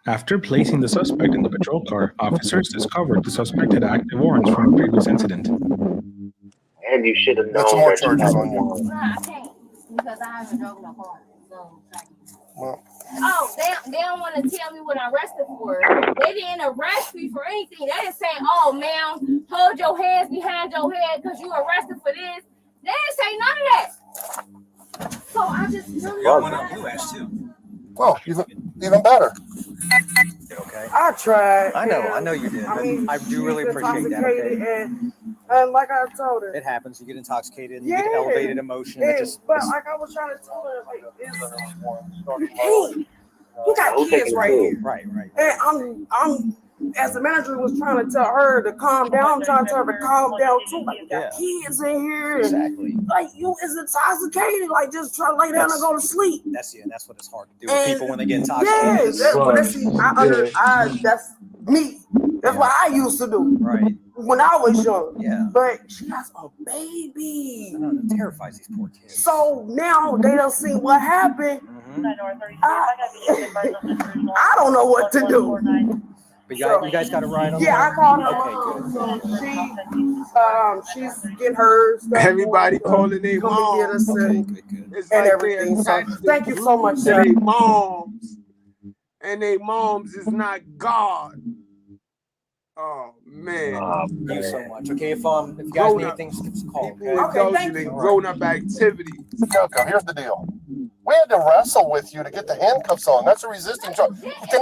D: After placing the suspect in the patrol car, officers discovered the suspect had active warrants from a previous incident.
F: And you should have known.
M: Got some more charges on you.
G: Nah, I can't because I haven't drove no car. So.
M: Well.
G: Oh, they don't want to tell me what I'm arrested for. They didn't arrest me for anything. They didn't say, oh, man, hold your hands behind your head because you arrested for this. They didn't say none of that. So I just really
Q: One of you asked too.
M: Well, even better.
O: Okay.
P: I tried.
O: I know you did.
P: I mean,
O: I do really appreciate that. Okay.
P: And like I told her,
O: it happens. You get intoxicated and you get elevated emotion.
P: But like I was trying to tell her, like, hey, you got kids right here.
O: Right.
P: And I'm as the manager was trying to tell her to calm down, I'm trying to tell her to calm down too. Like, you got kids in here. And,
O: exactly.
P: Like, you is intoxicated. Like, just try to lay down and go to sleep.
O: That's what it's hard to do with people when they get intoxicated.
P: That's me. That's what I used to do.
O: Right.
P: When I was young.
O: Yeah.
P: But she has a baby.
O: I know, it terrifies these poor kids.
P: So now they don't see what happened.
O: Mm-hmm.
P: I don't know what to do.
O: But you guys got a ride on
P: Yeah,
O: that?
P: I called her
O: Okay,
P: mom. She's getting her stuff.
E: Everybody calling their
P: come and get us
E: moms.
P: and
E: It's like
P: everything.
E: they
P: So
E: attached
P: thank you so much,
E: to
P: sir.
E: their moms. And their moms is not God. Oh man.
O: Thank you so much. Okay, if you guys need anything, just give us a call. Okay?
E: Indulging in grown-up activities.
M: Yoko, here's the deal. We had to wrestle with you to get the handcuffs on. That's a resisting charge. Can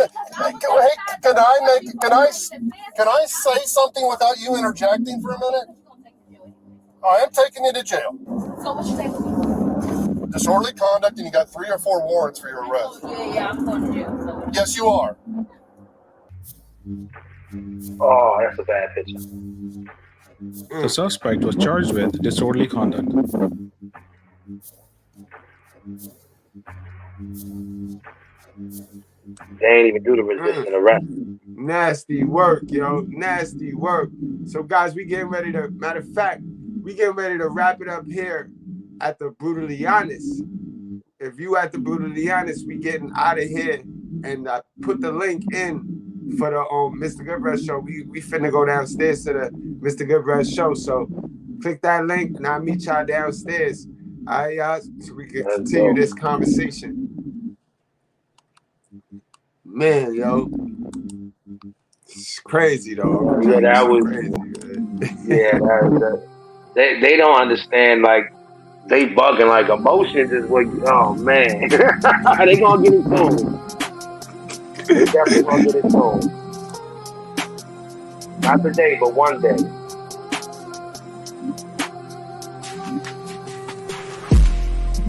M: I say something without you interjecting for a minute? I am taking you to jail.
G: So what you say?
M: Disorderly conduct, and you got 3 or 4 warrants for your arrest.
G: Yeah, I'm going to jail. So.
M: Yes, you are.
F: Oh, that's a bad picture.
D: The suspect was charged with disorderly conduct.
F: They ain't even do the resisting arrest.
E: Nasty work, yo. Nasty work. So, guys, we getting ready to, matter of fact, we getting ready to wrap it up here at the Brutally Honest. If you at the Brutally Honest, we getting out of here. And I put the link in for the Mr. Goodbread show. We finna go downstairs to the Mr. Goodbread show. So click that link and I'll meet y'all downstairs. All right, y'all, so we can continue this conversation. Man, yo. It's crazy though.
F: Yeah, that was
E: crazy,
F: they don't understand, like they bugging, like emotions is what oh man. They gonna get it soon. They definitely gonna get it soon. Not today, but one day.